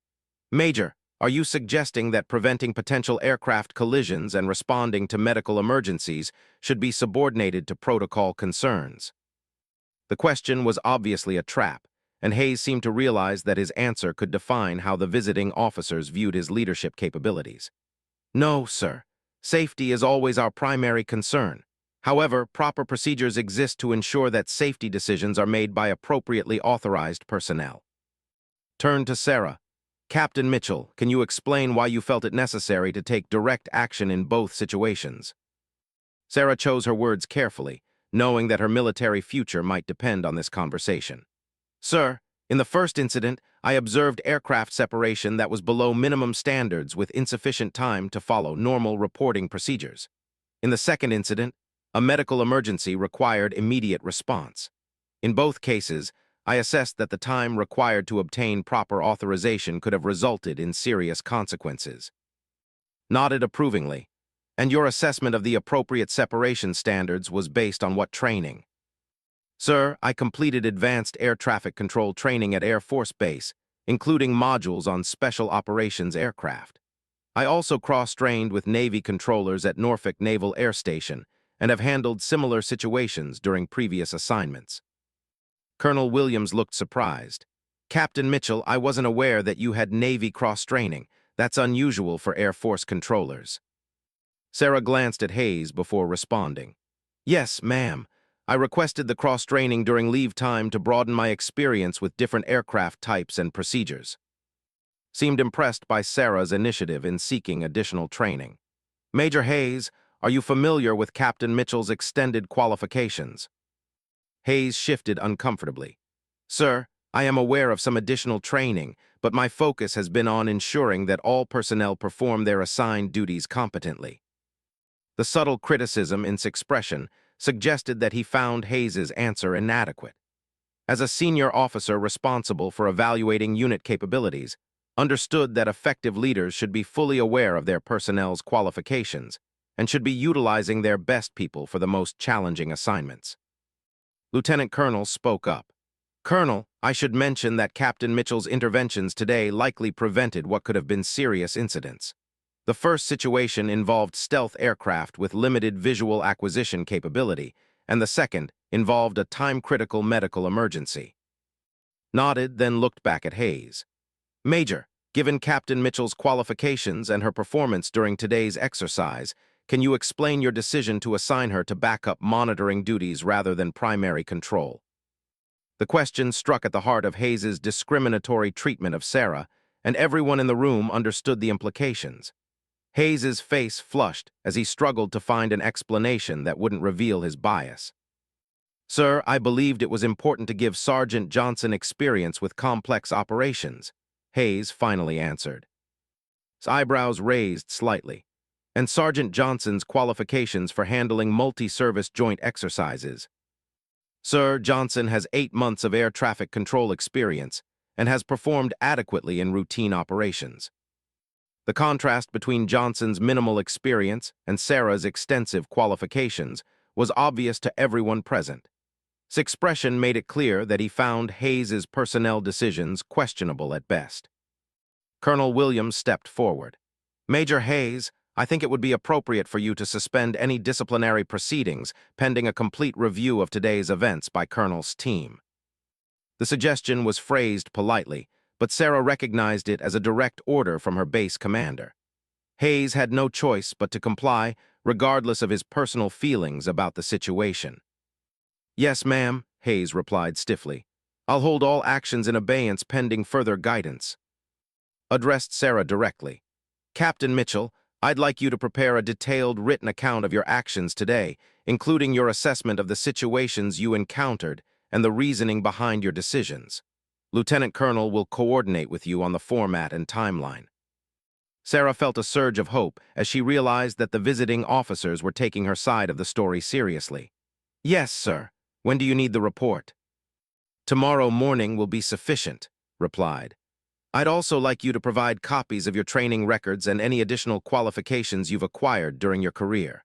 Major, are you suggesting that preventing potential aircraft collisions and responding to medical emergencies should be subordinated to protocol concerns? The question was obviously a trap, and Hayes seemed to realize that his answer could define how the visiting officers viewed his leadership capabilities. No, sir. Safety is always our primary concern. However, proper procedures exist to ensure that safety decisions are made by appropriately authorized personnel. Turned to Sarah. Captain Mitchell, can you explain why you felt it necessary to take direct action in both situations? Sarah chose her words carefully, knowing that her military future might depend on this conversation. Sir, in the first incident, I observed aircraft separation that was below minimum standards with insufficient time to follow normal reporting procedures. In the second incident, a medical emergency required immediate response. In both cases, I assessed that the time required to obtain proper authorization could have resulted in serious consequences. Nodded approvingly. And your assessment of the appropriate separation standards was based on what training? Sir, I completed advanced air traffic control training at Air Force Base, including modules on special operations aircraft. I also cross-trained with Navy controllers at Norfolk Naval Air Station and have handled similar situations during previous assignments. Colonel Williams looked surprised. Captain Mitchell, I wasn't aware that you had Navy cross-training. That's unusual for Air Force controllers. Sarah glanced at Hayes before responding. Yes, ma'am. I requested the cross-training during leave time to broaden my experience with different aircraft types and procedures. Seemed impressed by Sarah's initiative in seeking additional training. Major Hayes, are you familiar with Captain Mitchell's extended qualifications? Hayes shifted uncomfortably. Sir, I am aware of some additional training, but my focus has been on ensuring that all personnel perform their assigned duties competently. The subtle criticism in his expression suggested that he found Hayes's answer inadequate. As a senior officer responsible for evaluating unit capabilities, understood that effective leaders should be fully aware of their personnel's qualifications and should be utilizing their best people for the most challenging assignments. Lieutenant Colonel spoke up. Colonel, I should mention that Captain Mitchell's interventions today likely prevented what could have been serious incidents. The first situation involved stealth aircraft with limited visual acquisition capability, and the second involved a time-critical medical emergency. Nodded, then looked back at Hayes. Major, given Captain Mitchell's qualifications and her performance during today's exercise, can you explain your decision to assign her to backup monitoring duties rather than primary control? The question struck at the heart of Hayes's discriminatory treatment of Sarah, and everyone in the room understood the implications. Hayes's face flushed as he struggled to find an explanation that wouldn't reveal his bias. Sir, I believed it was important to give Sergeant Johnson experience with complex operations, Hayes finally answered. His eyebrows raised slightly, and Sergeant Johnson's qualifications for handling multi-service joint exercises. Sir, Johnson has 8 months of air traffic control experience and has performed adequately in routine operations. The contrast between Johnson's minimal experience and Sarah's extensive qualifications was obvious to everyone present. His expression made it clear that he found Hayes's personnel decisions questionable at best. Colonel Williams stepped forward. "Major Hayes, I think it would be appropriate for you to suspend any disciplinary proceedings pending a complete review of today's events by Colonel's team." The suggestion was phrased politely, but Sarah recognized it as a direct order from her base commander. Hayes had no choice but to comply, regardless of his personal feelings about the situation. "Yes, ma'am," Hayes replied stiffly. "I'll hold all actions in abeyance pending further guidance." Addressed Sarah directly. "Captain Mitchell, I'd like you to prepare a detailed written account of your actions today, including your assessment of the situations you encountered and the reasoning behind your decisions. Lieutenant Colonel will coordinate with you on the format and timeline." Sarah felt a surge of hope as she realized that the visiting officers were taking her side of the story seriously. "Yes, sir. When do you need the report?" "Tomorrow morning will be sufficient," replied. "I'd also like you to provide copies of your training records and any additional qualifications you've acquired during your career."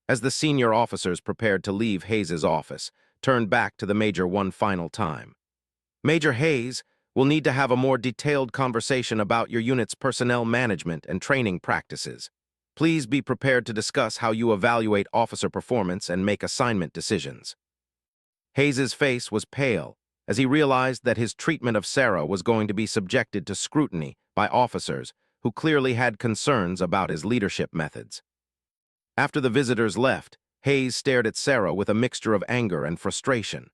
As the senior officers prepared to leave Hayes's office, turned back to the Major one final time. "Major Hayes, we'll need to have a more detailed conversation about your unit's personnel management and training practices. Please be prepared to discuss how you evaluate officer performance and make assignment decisions." Hayes's face was pale as he realized that his treatment of Sarah was going to be subjected to scrutiny by officers who clearly had concerns about his leadership methods. After the visitors left, Hayes stared at Sarah with a mixture of anger and frustration.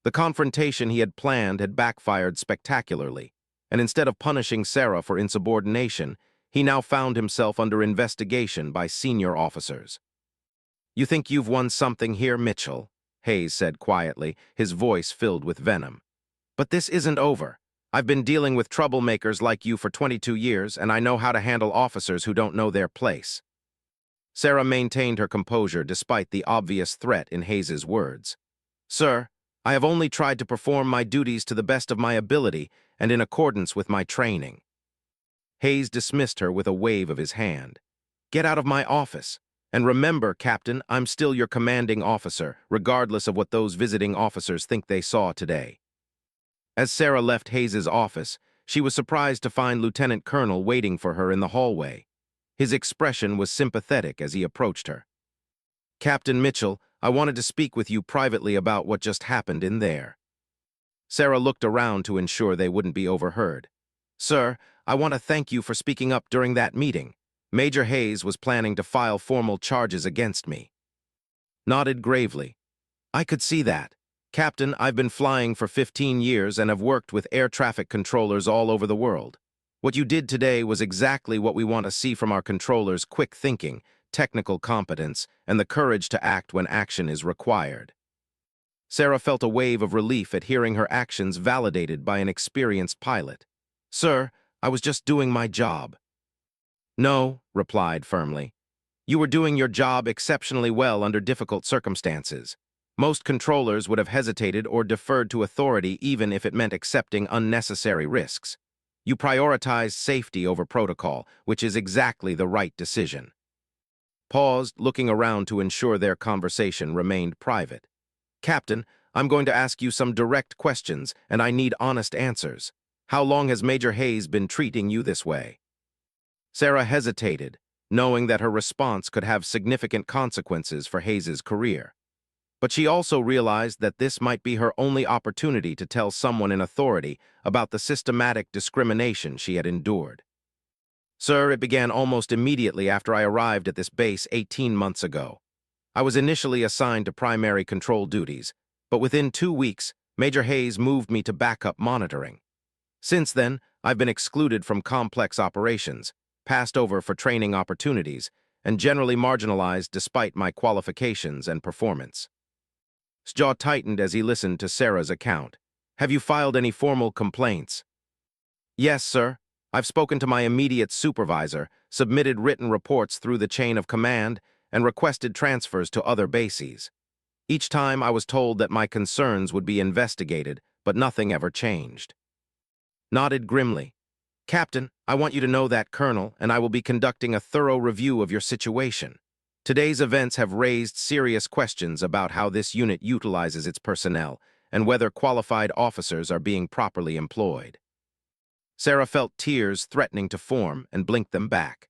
The confrontation he had planned had backfired spectacularly, and instead of punishing Sarah for insubordination, he now found himself under investigation by senior officers. "You think you've won something here, Mitchell?" Hayes said quietly, his voice filled with venom. "But this isn't over. I've been dealing with troublemakers like you for 22 years, and I know how to handle officers who don't know their place." Sarah maintained her composure despite the obvious threat in Hayes's words. "Sir, I have only tried to perform my duties to the best of my ability and in accordance with my training." Hayes dismissed her with a wave of his hand. "Get out of my office. And remember, Captain, I'm still your commanding officer, regardless of what those visiting officers think they saw today." As Sarah left Hayes's office, she was surprised to find Lieutenant Colonel waiting for her in the hallway. His expression was sympathetic as he approached her. "Captain Mitchell, I wanted to speak with you privately about what just happened in there." Sarah looked around to ensure they wouldn't be overheard. "Sir, I want to thank you for speaking up during that meeting. Major Hayes was planning to file formal charges against me." Nodded gravely. "I could see that. Captain, I've been flying for 15 years and have worked with air traffic controllers all over the world. What you did today was exactly what we want to see from our controllers: quick thinking, technical competence, and the courage to act when action is required." Sarah felt a wave of relief at hearing her actions validated by an experienced pilot. "Sir, I was just doing my job." "No," replied firmly. "You were doing your job exceptionally well under difficult circumstances. Most controllers would have hesitated or deferred to authority even if it meant accepting unnecessary risks. You prioritized safety over protocol, which is exactly the right decision." Paused, looking around to ensure their conversation remained private. "Captain, I'm going to ask you some direct questions, and I need honest answers. How long has Major Hayes been treating you this way?" Sarah hesitated, knowing that her response could have significant consequences for Hayes's career. But she also realized that this might be her only opportunity to tell someone in authority about the systematic discrimination she had endured. "Sir, it began almost immediately after I arrived at this base 18 months ago. I was initially assigned to primary control duties, but within 2 weeks, Major Hayes moved me to backup monitoring. Since then, I've been excluded from complex operations, passed over for training opportunities, and generally marginalized despite my qualifications and performance." His jaw tightened as he listened to Sarah's account. "Have you filed any formal complaints?" "Yes, sir. I've spoken to my immediate supervisor, submitted written reports through the chain of command, and requested transfers to other bases. Each time I was told that my concerns would be investigated, but nothing ever changed." Nodded grimly. "Captain, I want you to know that, Colonel, and I will be conducting a thorough review of your situation." Today's events have raised serious questions about how this unit utilizes its personnel and whether qualified officers are being properly employed. Sarah felt tears threatening to form and blinked them back.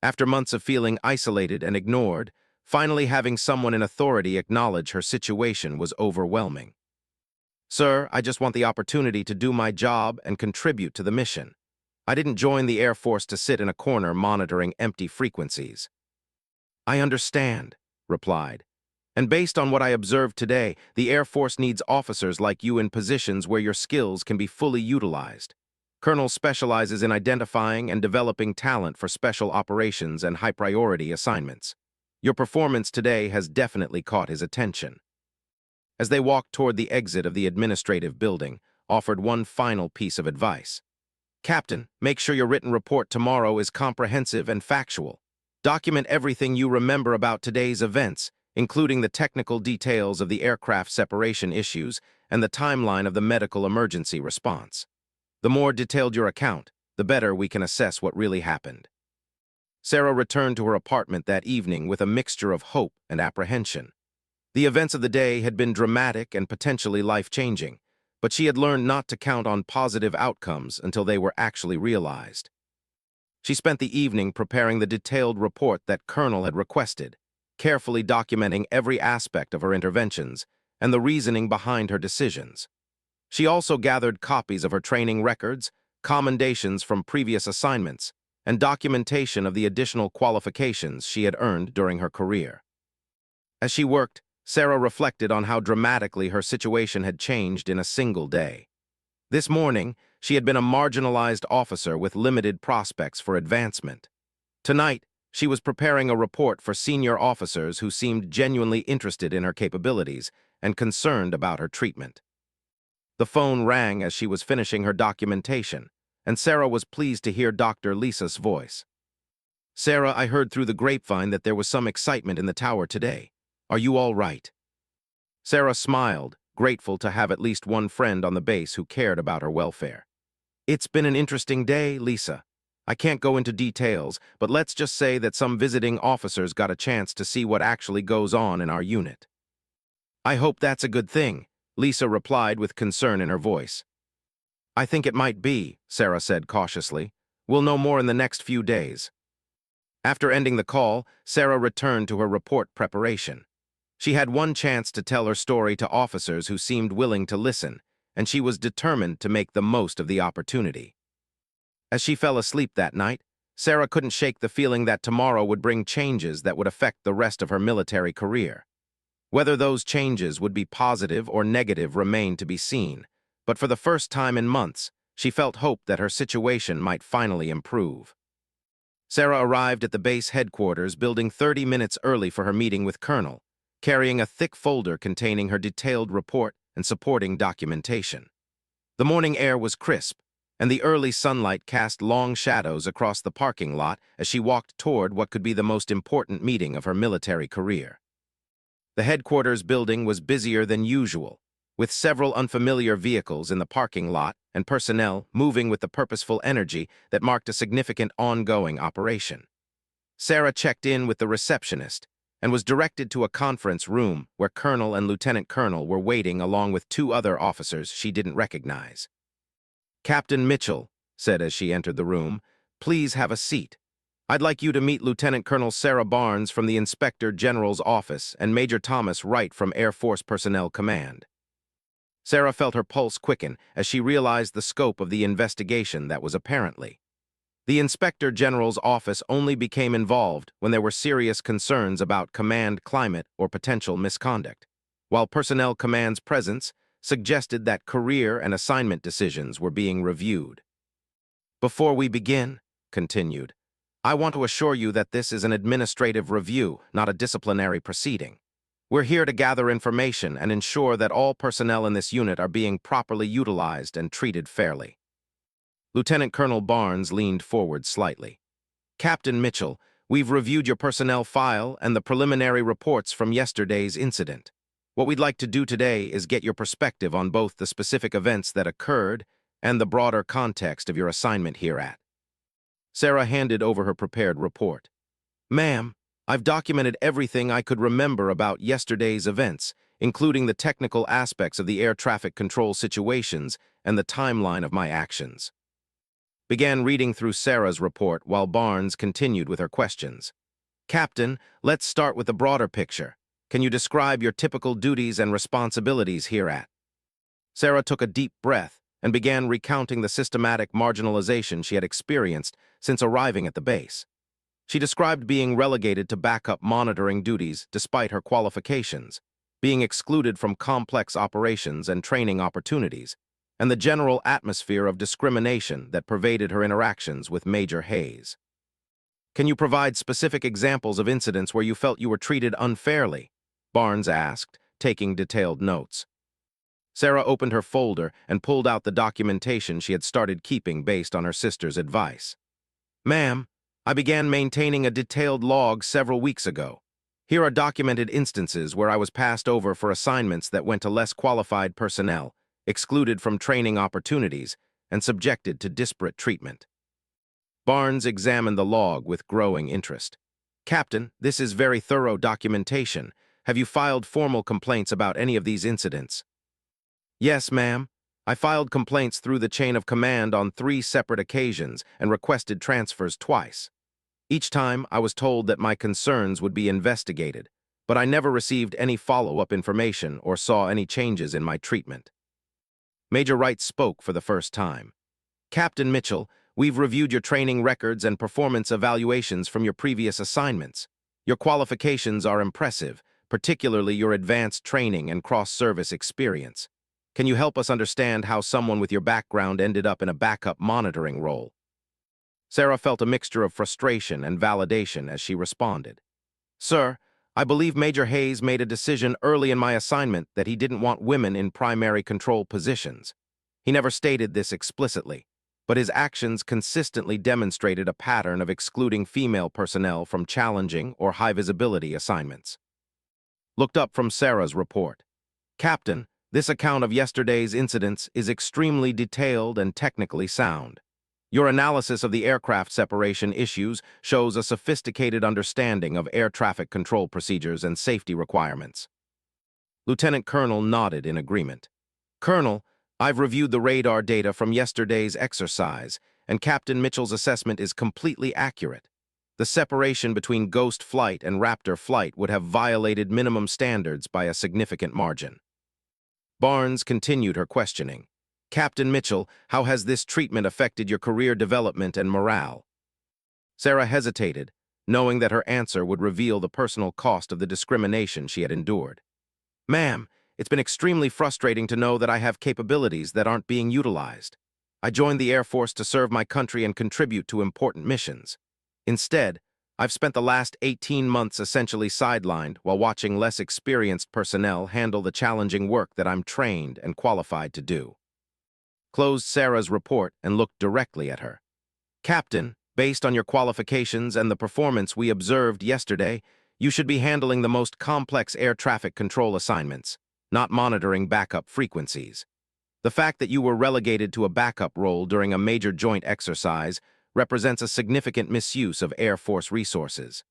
After months of feeling isolated and ignored, finally having someone in authority acknowledge her situation was overwhelming. "Sir, I just want the opportunity to do my job and contribute to the mission. I didn't join the Air Force to sit in a corner monitoring empty frequencies." "I understand," replied. "And based on what I observed today, the Air Force needs officers like you in positions where your skills can be fully utilized. Colonel specializes in identifying and developing talent for special operations and high-priority assignments. Your performance today has definitely caught his attention." As they walked toward the exit of the administrative building, offered one final piece of advice. "Captain, make sure your written report tomorrow is comprehensive and factual. Document everything you remember about today's events, including the technical details of the aircraft separation issues and the timeline of the medical emergency response. The more detailed your account, the better we can assess what really happened." Sarah returned to her apartment that evening with a mixture of hope and apprehension. The events of the day had been dramatic and potentially life-changing, but she had learned not to count on positive outcomes until they were actually realized. She spent the evening preparing the detailed report that Colonel had requested, carefully documenting every aspect of her interventions and the reasoning behind her decisions. She also gathered copies of her training records, commendations from previous assignments, and documentation of the additional qualifications she had earned during her career. As she worked, Sarah reflected on how dramatically her situation had changed in a single day. This morning, she had been a marginalized officer with limited prospects for advancement. Tonight, she was preparing a report for senior officers who seemed genuinely interested in her capabilities and concerned about her treatment. The phone rang as she was finishing her documentation, and Sarah was pleased to hear Dr. Lisa's voice. "Sarah, I heard through the grapevine that there was some excitement in the tower today. Are you all right?" Sarah smiled, grateful to have at least one friend on the base who cared about her welfare. "It's been an interesting day, Lisa. I can't go into details, but let's just say that some visiting officers got a chance to see what actually goes on in our unit." "I hope that's a good thing," Lisa replied with concern in her voice. "I think it might be," Sarah said cautiously. "We'll know more in the next few days." After ending the call, Sarah returned to her report preparation. She had one chance to tell her story to officers who seemed willing to listen, and she was determined to make the most of the opportunity. As she fell asleep that night, Sarah couldn't shake the feeling that tomorrow would bring changes that would affect the rest of her military career. Whether those changes would be positive or negative remained to be seen, but for the first time in months, she felt hope that her situation might finally improve. Sarah arrived at the base headquarters building 30 minutes early for her meeting with Colonel, carrying a thick folder containing her detailed report and supporting documentation. The morning air was crisp, and the early sunlight cast long shadows across the parking lot as she walked toward what could be the most important meeting of her military career. The headquarters building was busier than usual, with several unfamiliar vehicles in the parking lot and personnel moving with the purposeful energy that marked a significant ongoing operation. Sarah checked in with the receptionist and was directed to a conference room where Colonel and Lieutenant Colonel were waiting along with two other officers she didn't recognize. "Captain Mitchell," said as she entered the room, "please have a seat. I'd like you to meet Lieutenant Colonel Sarah Barnes from the Inspector General's office and Major Thomas Wright from Air Force Personnel Command." Sarah felt her pulse quicken as she realized the scope of the investigation that was apparently. The Inspector General's office only became involved when there were serious concerns about command climate or potential misconduct, while Personnel Command's presence suggested that career and assignment decisions were being reviewed. "Before we begin," continued, "I want to assure you that this is an administrative review, not a disciplinary proceeding. We're here to gather information and ensure that all personnel in this unit are being properly utilized and treated fairly." Lieutenant Colonel Barnes leaned forward slightly. "Captain Mitchell, we've reviewed your personnel file and the preliminary reports from yesterday's incident. What we'd like to do today is get your perspective on both the specific events that occurred and the broader context of your assignment here at." Sarah handed over her prepared report. "Ma'am, I've documented everything I could remember about yesterday's events, including the technical aspects of the air traffic control situations and the timeline of my actions. Began reading through Sarah's report while Barnes continued with her questions. Captain, let's start with the broader picture. Can you describe your typical duties and responsibilities hereat? Sarah took a deep breath and began recounting the systematic marginalization she had experienced since arriving at the base. She described being relegated to backup monitoring duties despite her qualifications, being excluded from complex operations and training opportunities, and the general atmosphere of discrimination that pervaded her interactions with Major Hayes. Can you provide specific examples of incidents where you felt you were treated unfairly? Barnes asked, taking detailed notes. Sarah opened her folder and pulled out the documentation she had started keeping based on her sister's advice. Ma'am, I began maintaining a detailed log several weeks ago. Here are documented instances where I was passed over for assignments that went to less qualified personnel, excluded from training opportunities, and subjected to disparate treatment. Barnes examined the log with growing interest. Captain, this is very thorough documentation. Have you filed formal complaints about any of these incidents? Yes, ma'am. I filed complaints through the chain of command on 3 separate occasions and requested transfers twice. Each time, I was told that my concerns would be investigated, but I never received any follow-up information or saw any changes in my treatment. Major Wright spoke for the first time. Captain Mitchell, we've reviewed your training records and performance evaluations from your previous assignments. Your qualifications are impressive, particularly your advanced training and cross-service experience. Can you help us understand how someone with your background ended up in a backup monitoring role? Sarah felt a mixture of frustration and validation as she responded. Sir, I believe Major Hayes made a decision early in my assignment that he didn't want women in primary control positions. He never stated this explicitly, but his actions consistently demonstrated a pattern of excluding female personnel from challenging or high-visibility assignments. Looked up from Sarah's report. Captain, this account of yesterday's incidents is extremely detailed and technically sound. Your analysis of the aircraft separation issues shows a sophisticated understanding of air traffic control procedures and safety requirements. Lieutenant Colonel nodded in agreement. Colonel, I've reviewed the radar data from yesterday's exercise, and Captain Mitchell's assessment is completely accurate. The separation between Ghost Flight and Raptor Flight would have violated minimum standards by a significant margin. Barnes continued her questioning. Captain Mitchell, how has this treatment affected your career development and morale? Sarah hesitated, knowing that her answer would reveal the personal cost of the discrimination she had endured. Ma'am, it's been extremely frustrating to know that I have capabilities that aren't being utilized. I joined the Air Force to serve my country and contribute to important missions. Instead, I've spent the last 18 months essentially sidelined while watching less experienced personnel handle the challenging work that I'm trained and qualified to do. Closed Sarah's report and looked directly at her. Captain, based on your qualifications and the performance we observed yesterday, you should be handling the most complex air traffic control assignments, not monitoring backup frequencies. The fact that you were relegated to a backup role during a major joint exercise represents a significant misuse of Air Force resources.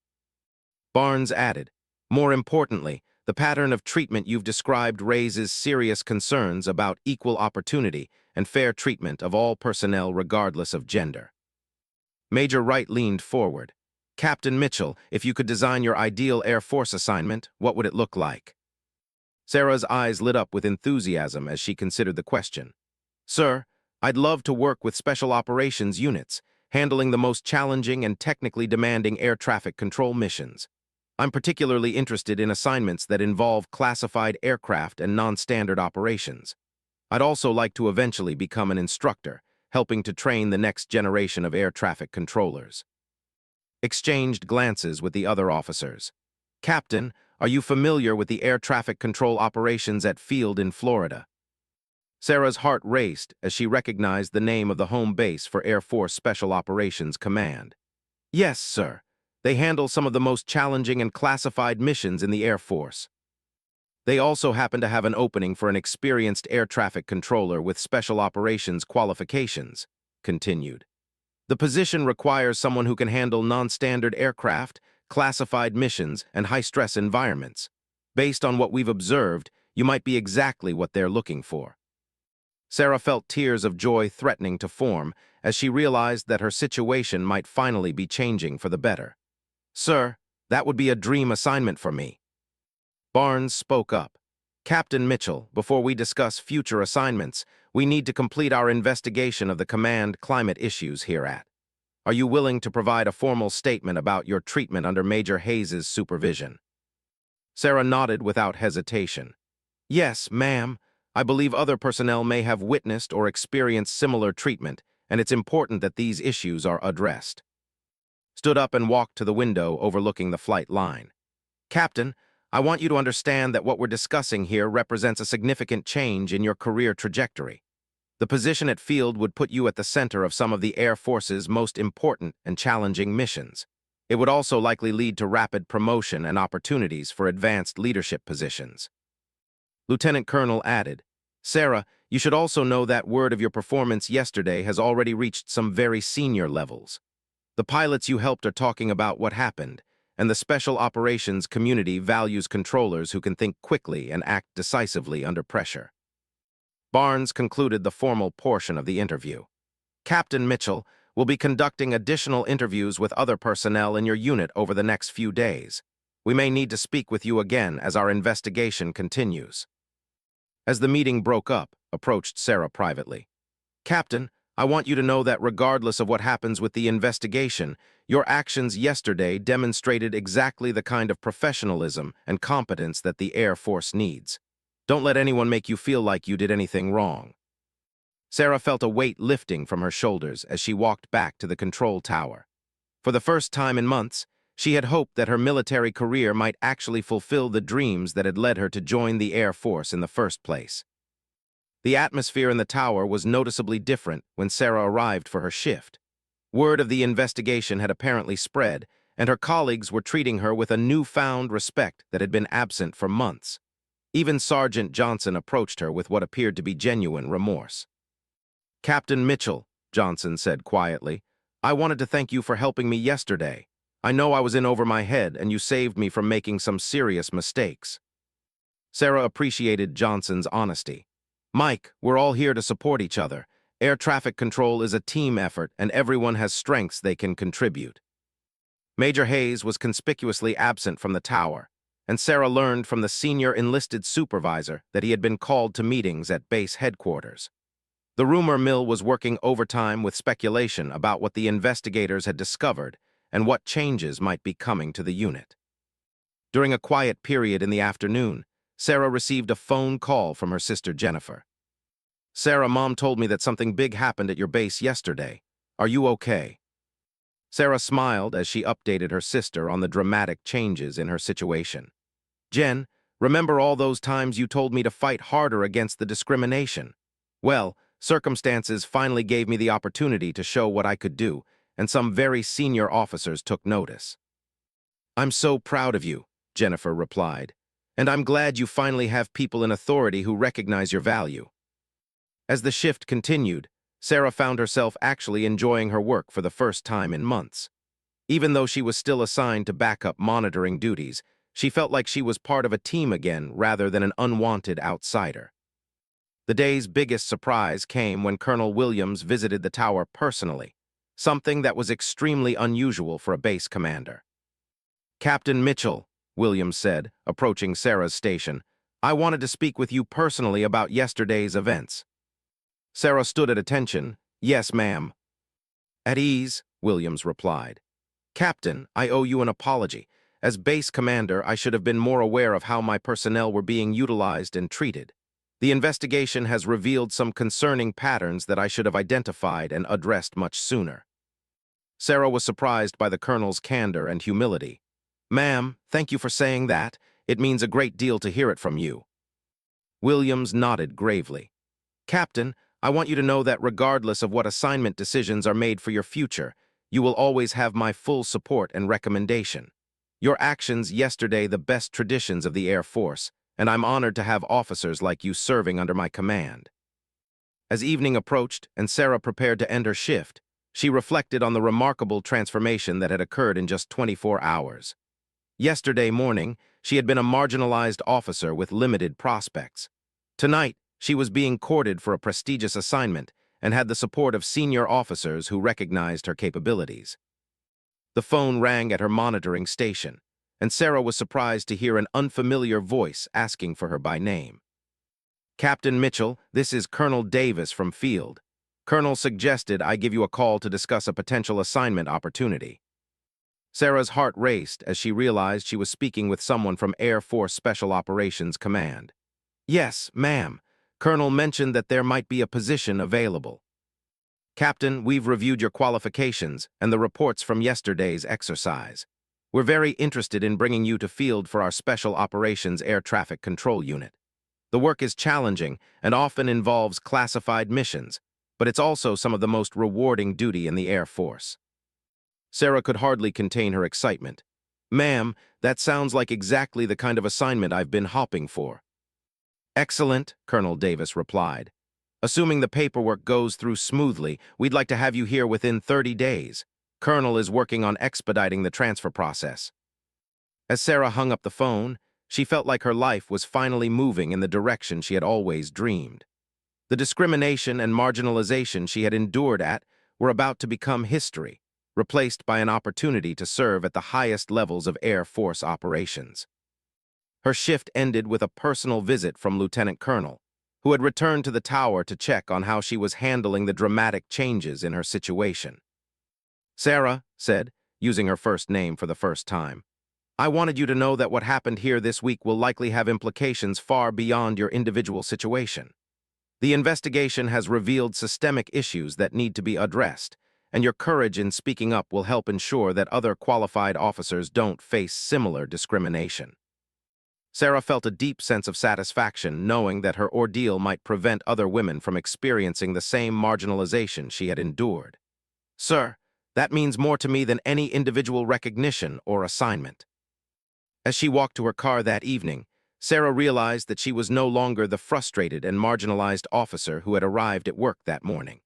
Barnes added, more importantly, the pattern of treatment you've described raises serious concerns about equal opportunity and fair treatment of all personnel regardless of gender. Major Wright leaned forward. Captain Mitchell, if you could design your ideal Air Force assignment, what would it look like? Sarah's eyes lit up with enthusiasm as she considered the question. Sir, I'd love to work with special operations units, handling the most challenging and technically demanding air traffic control missions. I'm particularly interested in assignments that involve classified aircraft and non-standard operations. I'd also like to eventually become an instructor, helping to train the next generation of air traffic controllers. Exchanged glances with the other officers. Captain, are you familiar with the air traffic control operations at Field in Florida? Sarah's heart raced as she recognized the name of the home base for Air Force Special Operations Command. Yes, sir. They handle some of the most challenging and classified missions in the Air Force. They also happen to have an opening for an experienced air traffic controller with special operations qualifications, continued. The position requires someone who can handle non-standard aircraft, classified missions, and high-stress environments. Based on what we've observed, you might be exactly what they're looking for. Sarah felt tears of joy threatening to form as she realized that her situation might finally be changing for the better. "Sir, that would be a dream assignment for me." Barnes spoke up. "Captain Mitchell, before we discuss future assignments, we need to complete our investigation of the command climate issues here at. Are you willing to provide a formal statement about your treatment under Major Hayes's supervision?" Sarah nodded without hesitation. "Yes, ma'am. I believe other personnel may have witnessed or experienced similar treatment, and it's important that these issues are addressed." Stood up and walked to the window overlooking the flight line. "Captain, I want you to understand that what we're discussing here represents a significant change in your career trajectory. The position at Field would put you at the center of some of the Air Force's most important and challenging missions. It would also likely lead to rapid promotion and opportunities for advanced leadership positions." Lieutenant Colonel added, "Sarah, you should also know that word of your performance yesterday has already reached some very senior levels. The pilots you helped are talking about what happened, and the special operations community values controllers who can think quickly and act decisively under pressure." Barnes concluded the formal portion of the interview. "Captain Mitchell will be conducting additional interviews with other personnel in your unit over the next few days. We may need to speak with you again as our investigation continues." As the meeting broke up, approached Sarah privately. "Captain, I want you to know that regardless of what happens with the investigation, your actions yesterday demonstrated exactly the kind of professionalism and competence that the Air Force needs. Don't let anyone make you feel like you did anything wrong." Sarah felt a weight lifting from her shoulders as she walked back to the control tower. For the first time in months, she had hoped that her military career might actually fulfill the dreams that had led her to join the Air Force in the first place. The atmosphere in the tower was noticeably different when Sarah arrived for her shift. Word of the investigation had apparently spread, and her colleagues were treating her with a newfound respect that had been absent for months. Even Sergeant Johnson approached her with what appeared to be genuine remorse. "Captain Mitchell," Johnson said quietly, "I wanted to thank you for helping me yesterday. I know I was in over my head, and you saved me from making some serious mistakes." Sarah appreciated Johnson's honesty. "Mike, we're all here to support each other. Air traffic control is a team effort, and everyone has strengths they can contribute." Major Hayes was conspicuously absent from the tower, and Sarah learned from the senior enlisted supervisor that he had been called to meetings at base headquarters. The rumor mill was working overtime with speculation about what the investigators had discovered and what changes might be coming to the unit. During a quiet period in the afternoon, Sarah received a phone call from her sister Jennifer. "Sarah, Mom told me that something big happened at your base yesterday. Are you okay?" Sarah smiled as she updated her sister on the dramatic changes in her situation. "Jen, remember all those times you told me to fight harder against the discrimination? Well, circumstances finally gave me the opportunity to show what I could do, and some very senior officers took notice." "I'm so proud of you," Jennifer replied, "and I'm glad you finally have people in authority who recognize your value." As the shift continued, Sarah found herself actually enjoying her work for the first time in months. Even though she was still assigned to backup monitoring duties, she felt like she was part of a team again rather than an unwanted outsider. The day's biggest surprise came when Colonel Williams visited the tower personally, something that was extremely unusual for a base commander. "Captain Mitchell," Williams said, approaching Sarah's station, "I wanted to speak with you personally about yesterday's events." Sarah stood at attention. "Yes, ma'am." "At ease," Williams replied. "Captain, I owe you an apology. As base commander, I should have been more aware of how my personnel were being utilized and treated. The investigation has revealed some concerning patterns that I should have identified and addressed much sooner." Sarah was surprised by the colonel's candor and humility. "Ma'am, thank you for saying that. It means a great deal to hear it from you." Williams nodded gravely. "Captain, I want you to know that regardless of what assignment decisions are made for your future, you will always have my full support and recommendation. Your actions yesterday the best traditions of the Air Force, and I'm honored to have officers like you serving under my command." As evening approached and Sarah prepared to end her shift, She reflected on the remarkable transformation that had occurred in just 24 hours. Yesterday morning, she had been a marginalized officer with limited prospects. Tonight, she was being courted for a prestigious assignment and had the support of senior officers who recognized her capabilities. The phone rang at her monitoring station, and Sarah was surprised to hear an unfamiliar voice asking for her by name. "Captain Mitchell, this is Colonel Davis from Field. Colonel suggested I give you a call to discuss a potential assignment opportunity." Sarah's heart raced as she realized she was speaking with someone from Air Force Special Operations Command. "Yes, ma'am. Colonel mentioned that there might be a position available." "Captain, we've reviewed your qualifications and the reports from yesterday's exercise. We're very interested in bringing you to Field for our Special Operations Air Traffic Control Unit. The work is challenging and often involves classified missions, but it's also some of the most rewarding duty in the Air Force." Sarah could hardly contain her excitement. "Ma'am, that sounds like exactly the kind of assignment I've been hoping for." "Excellent," Colonel Davis replied. "Assuming the paperwork goes through smoothly, we'd like to have you here within 30 days. Colonel is working on expediting the transfer process." As Sarah hung up the phone, she felt like her life was finally moving in the direction she had always dreamed. The discrimination and marginalization she had endured were about to become history, replaced by an opportunity to serve at the highest levels of Air Force operations. Her shift ended with a personal visit from Lieutenant Colonel, who had returned to the tower to check on how she was handling the dramatic changes in her situation. "Sarah," said, using her first name for the first time, "I wanted you to know that what happened here this week will likely have implications far beyond your individual situation. The investigation has revealed systemic issues that need to be addressed, and your courage in speaking up will help ensure that other qualified officers don't face similar discrimination." Sarah felt a deep sense of satisfaction knowing that her ordeal might prevent other women from experiencing the same marginalization she had endured. "Sir, that means more to me than any individual recognition or assignment." As she walked to her car that evening, Sarah realized that she was no longer the frustrated and marginalized officer who had arrived at work that morning.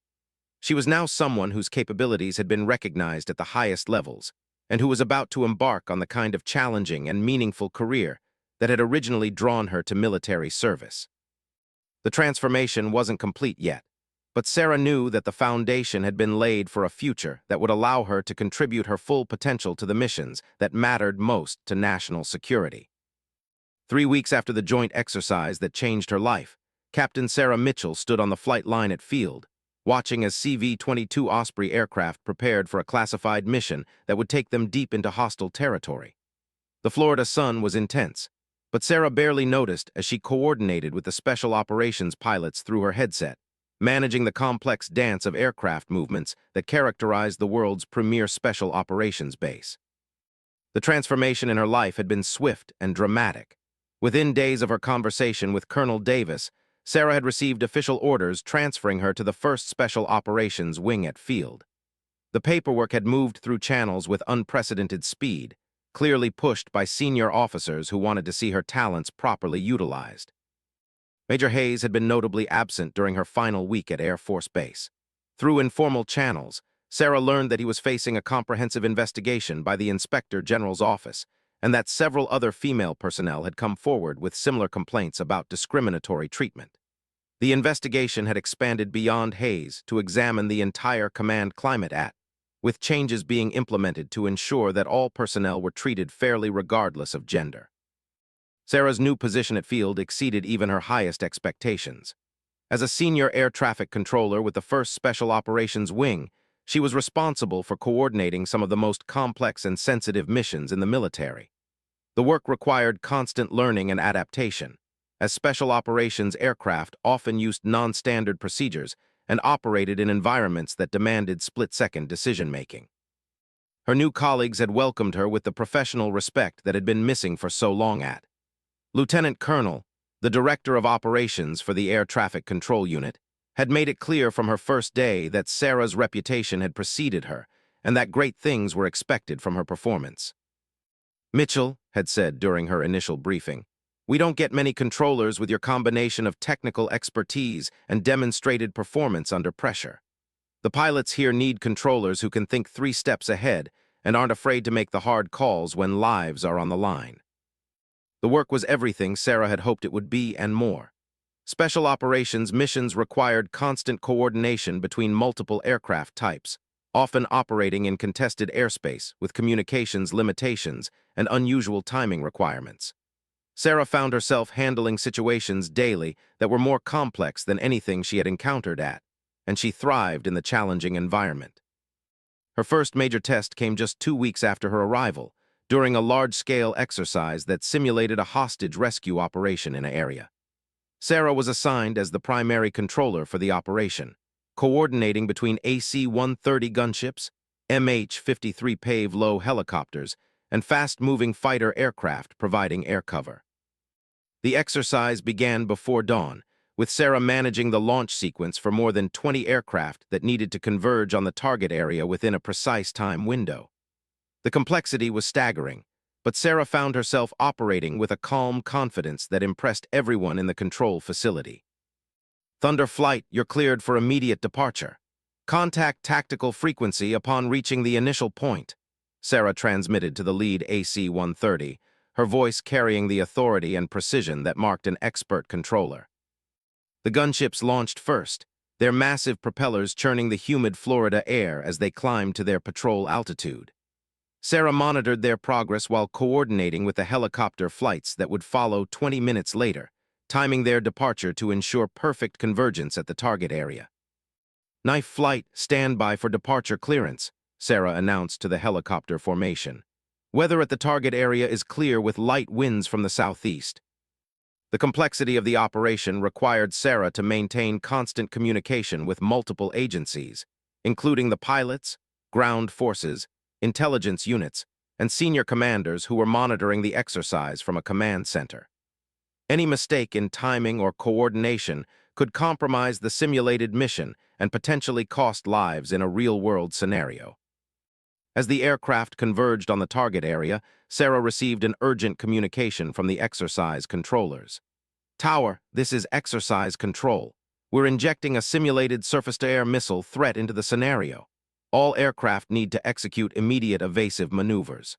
She was now someone whose capabilities had been recognized at the highest levels, and who was about to embark on the kind of challenging and meaningful career that had originally drawn her to military service. The transformation wasn't complete yet, but Sarah knew that the foundation had been laid for a future that would allow her to contribute her full potential to the missions that mattered most to national security. 3 weeks after the joint exercise that changed her life, Captain Sarah Mitchell stood on the flight line at Field, watching as CV-22 Osprey aircraft prepared for a classified mission that would take them deep into hostile territory. The Florida sun was intense, but Sarah barely noticed as she coordinated with the special operations pilots through her headset, managing the complex dance of aircraft movements that characterized the world's premier special operations base. The transformation in her life had been swift and dramatic. Within days of her conversation with Colonel Davis, Sarah had received official orders transferring her to the 1st Special Operations Wing at Field. The paperwork had moved through channels with unprecedented speed, clearly pushed by senior officers who wanted to see her talents properly utilized. Major Hayes had been notably absent during her final week at Air Force Base. Through informal channels, Sarah learned that he was facing a comprehensive investigation by the Inspector General's office, and that several other female personnel had come forward with similar complaints about discriminatory treatment. The investigation had expanded beyond Hayes to examine the entire command climate with changes being implemented to ensure that all personnel were treated fairly regardless of gender. Sarah's new position at Field exceeded even her highest expectations. As a senior air traffic controller with the 1st Special Operations Wing, she was responsible for coordinating some of the most complex and sensitive missions in the military. The work required constant learning and adaptation, as special operations aircraft often used non-standard procedures and operated in environments that demanded split-second decision-making. Her new colleagues had welcomed her with the professional respect that had been missing for so long Lieutenant Colonel, the Director of Operations for the Air Traffic Control Unit, had made it clear from her first day that Sarah's reputation had preceded her and that great things were expected from her performance. "Mitchell," had said during her initial briefing, "we don't get many controllers with your combination of technical expertise and demonstrated performance under pressure." The pilots here need controllers who can think 3 steps ahead and aren't afraid to make the hard calls when lives are on the line. The work was everything Sarah had hoped it would be and more. Special operations missions required constant coordination between multiple aircraft types, often operating in contested airspace with communications limitations and unusual timing requirements. Sarah found herself handling situations daily that were more complex than anything she had encountered and she thrived in the challenging environment. Her first major test came just 2 weeks after her arrival, during a large-scale exercise that simulated a hostage rescue operation in an area. Sarah was assigned as the primary controller for the operation, coordinating between AC-130 gunships, MH-53 PAVE-low helicopters, and fast-moving fighter aircraft providing air cover. The exercise began before dawn, with Sarah managing the launch sequence for more than 20 aircraft that needed to converge on the target area within a precise time window. The complexity was staggering, but Sarah found herself operating with a calm confidence that impressed everyone in the control facility. Thunder Flight, you're cleared for immediate departure. Contact tactical frequency upon reaching the initial point, Sarah transmitted to the lead AC-130, her voice carrying the authority and precision that marked an expert controller. The gunships launched first, their massive propellers churning the humid Florida air as they climbed to their patrol altitude. Sarah monitored their progress while coordinating with the helicopter flights that would follow 20 minutes later, timing their departure to ensure perfect convergence at the target area. Knife Flight, stand by for departure clearance, Sarah announced to the helicopter formation. Weather at the target area is clear with light winds from the southeast. The complexity of the operation required Sarah to maintain constant communication with multiple agencies, including the pilots, ground forces, intelligence units, and senior commanders who were monitoring the exercise from a command center. Any mistake in timing or coordination could compromise the simulated mission and potentially cost lives in a real-world scenario. As the aircraft converged on the target area, Sarah received an urgent communication from the exercise controllers. Tower, this is exercise control. We're injecting a simulated surface-to-air missile threat into the scenario. All aircraft need to execute immediate evasive maneuvers.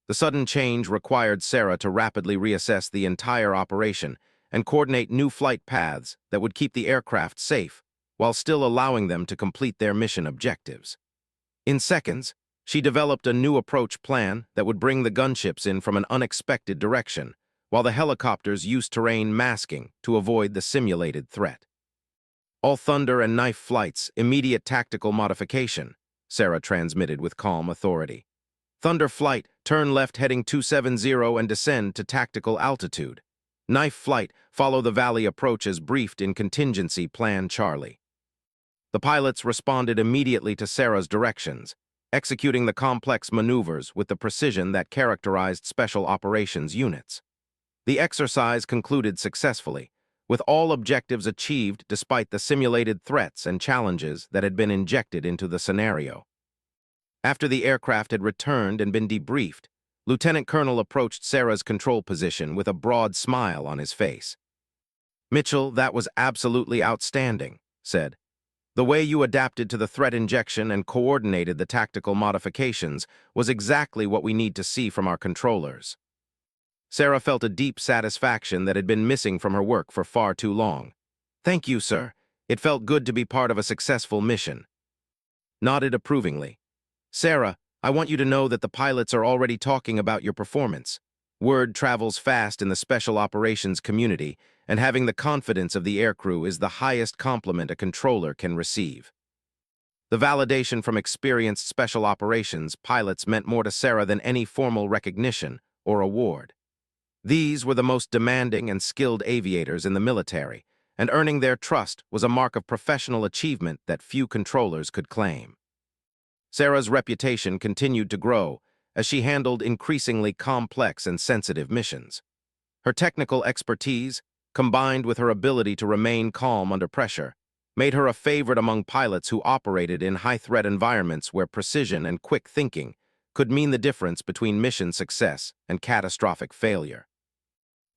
The sudden change required Sarah to rapidly reassess the entire operation and coordinate new flight paths that would keep the aircraft safe while still allowing them to complete their mission objectives. In seconds, she developed a new approach plan that would bring the gunships in from an unexpected direction, while the helicopters used terrain masking to avoid the simulated threat. All Thunder and Knife flights, immediate tactical modification, Sarah transmitted with calm authority. Thunder Flight, turn left heading 270 and descend to tactical altitude. Knife Flight, follow the valley approach as briefed in Contingency Plan Charlie. The pilots responded immediately to Sarah's directions, executing the complex maneuvers with the precision that characterized special operations units. The exercise concluded successfully, with all objectives achieved despite the simulated threats and challenges that had been injected into the scenario. After the aircraft had returned and been debriefed, Lieutenant Colonel approached Sarah's control position with a broad smile on his face. "Mitchell, that was absolutely outstanding," said. "The way you adapted to the threat injection and coordinated the tactical modifications was exactly what we need to see from our controllers." Sarah felt a deep satisfaction that had been missing from her work for far too long. "Thank you, sir. It felt good to be part of a successful mission." Nodded approvingly. "Sarah, I want you to know that the pilots are already talking about your performance. Word travels fast in the special operations community, and having the confidence of the aircrew is the highest compliment a controller can receive." The validation from experienced special operations pilots meant more to Sarah than any formal recognition or award. These were the most demanding and skilled aviators in the military, and earning their trust was a mark of professional achievement that few controllers could claim. Sarah's reputation continued to grow as she handled increasingly complex and sensitive missions. Her technical expertise, combined with her ability to remain calm under pressure, made her a favorite among pilots who operated in high-threat environments where precision and quick thinking could mean the difference between mission success and catastrophic failure.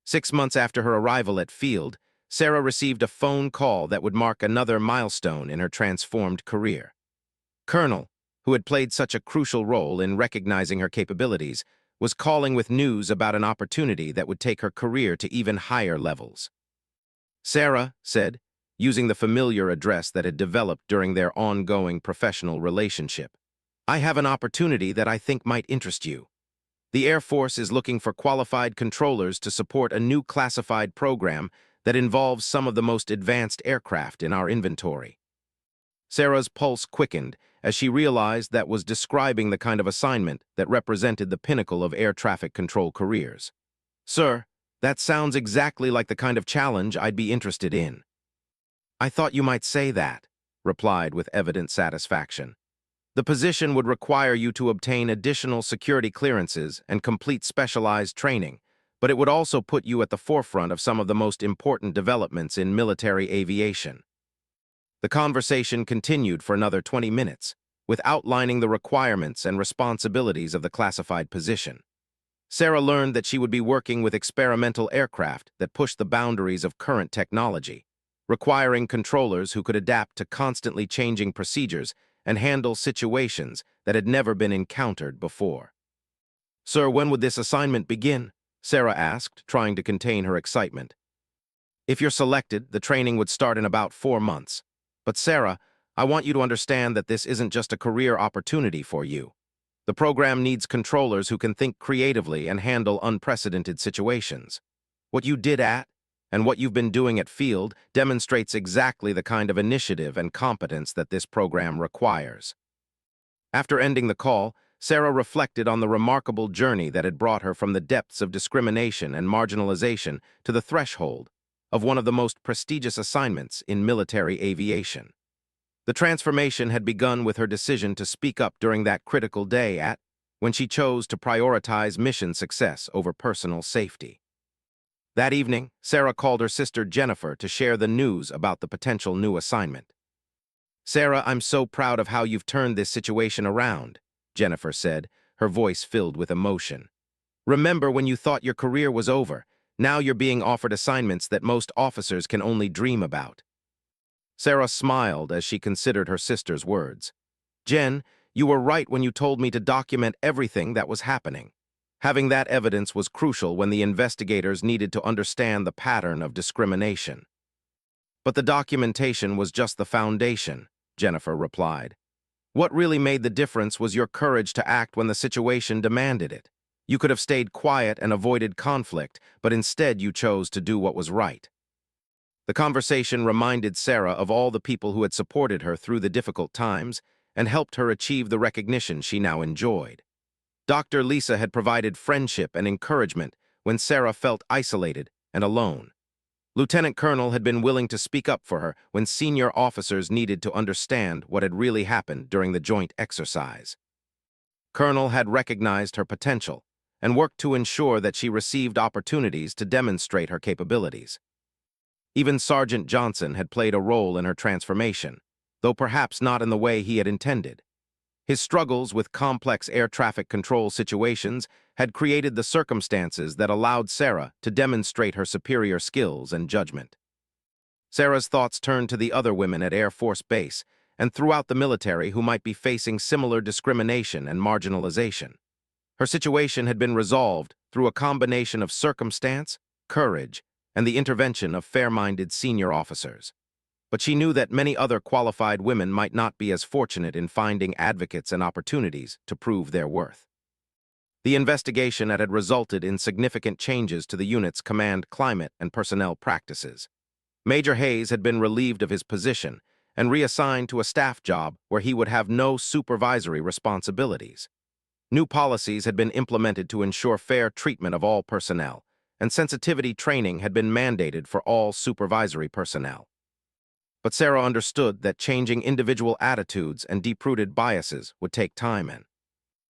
6 months after her arrival at field, Sarah received a phone call that would mark another milestone in her transformed career. Colonel, who had played such a crucial role in recognizing her capabilities, was calling with news about an opportunity that would take her career to even higher levels. Sarah said, using the familiar address that had developed during their ongoing professional relationship, "I have an opportunity that I think might interest you. The Air Force is looking for qualified controllers to support a new classified program that involves some of the most advanced aircraft in our inventory." Sarah's pulse quickened as she realized that was describing the kind of assignment that represented the pinnacle of air traffic control careers. "Sir, that sounds exactly like the kind of challenge I'd be interested in." "I thought you might say that," replied with evident satisfaction. "The position would require you to obtain additional security clearances and complete specialized training, but it would also put you at the forefront of some of the most important developments in military aviation." The conversation continued for another 20 minutes, with outlining the requirements and responsibilities of the classified position. Sarah learned that she would be working with experimental aircraft that pushed the boundaries of current technology, requiring controllers who could adapt to constantly changing procedures and handle situations that had never been encountered before. "Sir, when would this assignment begin?" Sarah asked, trying to contain her excitement. "If you're selected, the training would start in about 4 months. But Sarah, I want you to understand that this isn't just a career opportunity for you. The program needs controllers who can think creatively and handle unprecedented situations. What you did at, and what you've been doing at field, demonstrates exactly the kind of initiative and competence that this program requires." After ending the call, Sarah reflected on the remarkable journey that had brought her from the depths of discrimination and marginalization to the threshold of one of the most prestigious assignments in military aviation. The transformation had begun with her decision to speak up during that critical day when she chose to prioritize mission success over personal safety. That evening, Sarah called her sister Jennifer to share the news about the potential new assignment. "Sarah, I'm so proud of how you've turned this situation around," Jennifer said, her voice filled with emotion. "Remember when you thought your career was over? Now you're being offered assignments that most officers can only dream about." Sarah smiled as she considered her sister's words. "Jen, you were right when you told me to document everything that was happening. Having that evidence was crucial when the investigators needed to understand the pattern of discrimination." "But the documentation was just the foundation," Jennifer replied. "What really made the difference was your courage to act when the situation demanded it. You could have stayed quiet and avoided conflict, but instead you chose to do what was right." The conversation reminded Sarah of all the people who had supported her through the difficult times and helped her achieve the recognition she now enjoyed. Dr. Lisa had provided friendship and encouragement when Sarah felt isolated and alone. Lieutenant Colonel had been willing to speak up for her when senior officers needed to understand what had really happened during the joint exercise. Colonel had recognized her potential and worked to ensure that she received opportunities to demonstrate her capabilities. Even Sergeant Johnson had played a role in her transformation, though perhaps not in the way he had intended. His struggles with complex air traffic control situations had created the circumstances that allowed Sarah to demonstrate her superior skills and judgment. Sarah's thoughts turned to the other women at Air Force Base and throughout the military who might be facing similar discrimination and marginalization. Her situation had been resolved through a combination of circumstance, courage, and the intervention of fair-minded senior officers. But she knew that many other qualified women might not be as fortunate in finding advocates and opportunities to prove their worth. The investigation had resulted in significant changes to the unit's command climate and personnel practices. Major Hayes had been relieved of his position and reassigned to a staff job where he would have no supervisory responsibilities. New policies had been implemented to ensure fair treatment of all personnel, and sensitivity training had been mandated for all supervisory personnel. But Sarah understood that changing individual attitudes and deep-rooted biases would take time and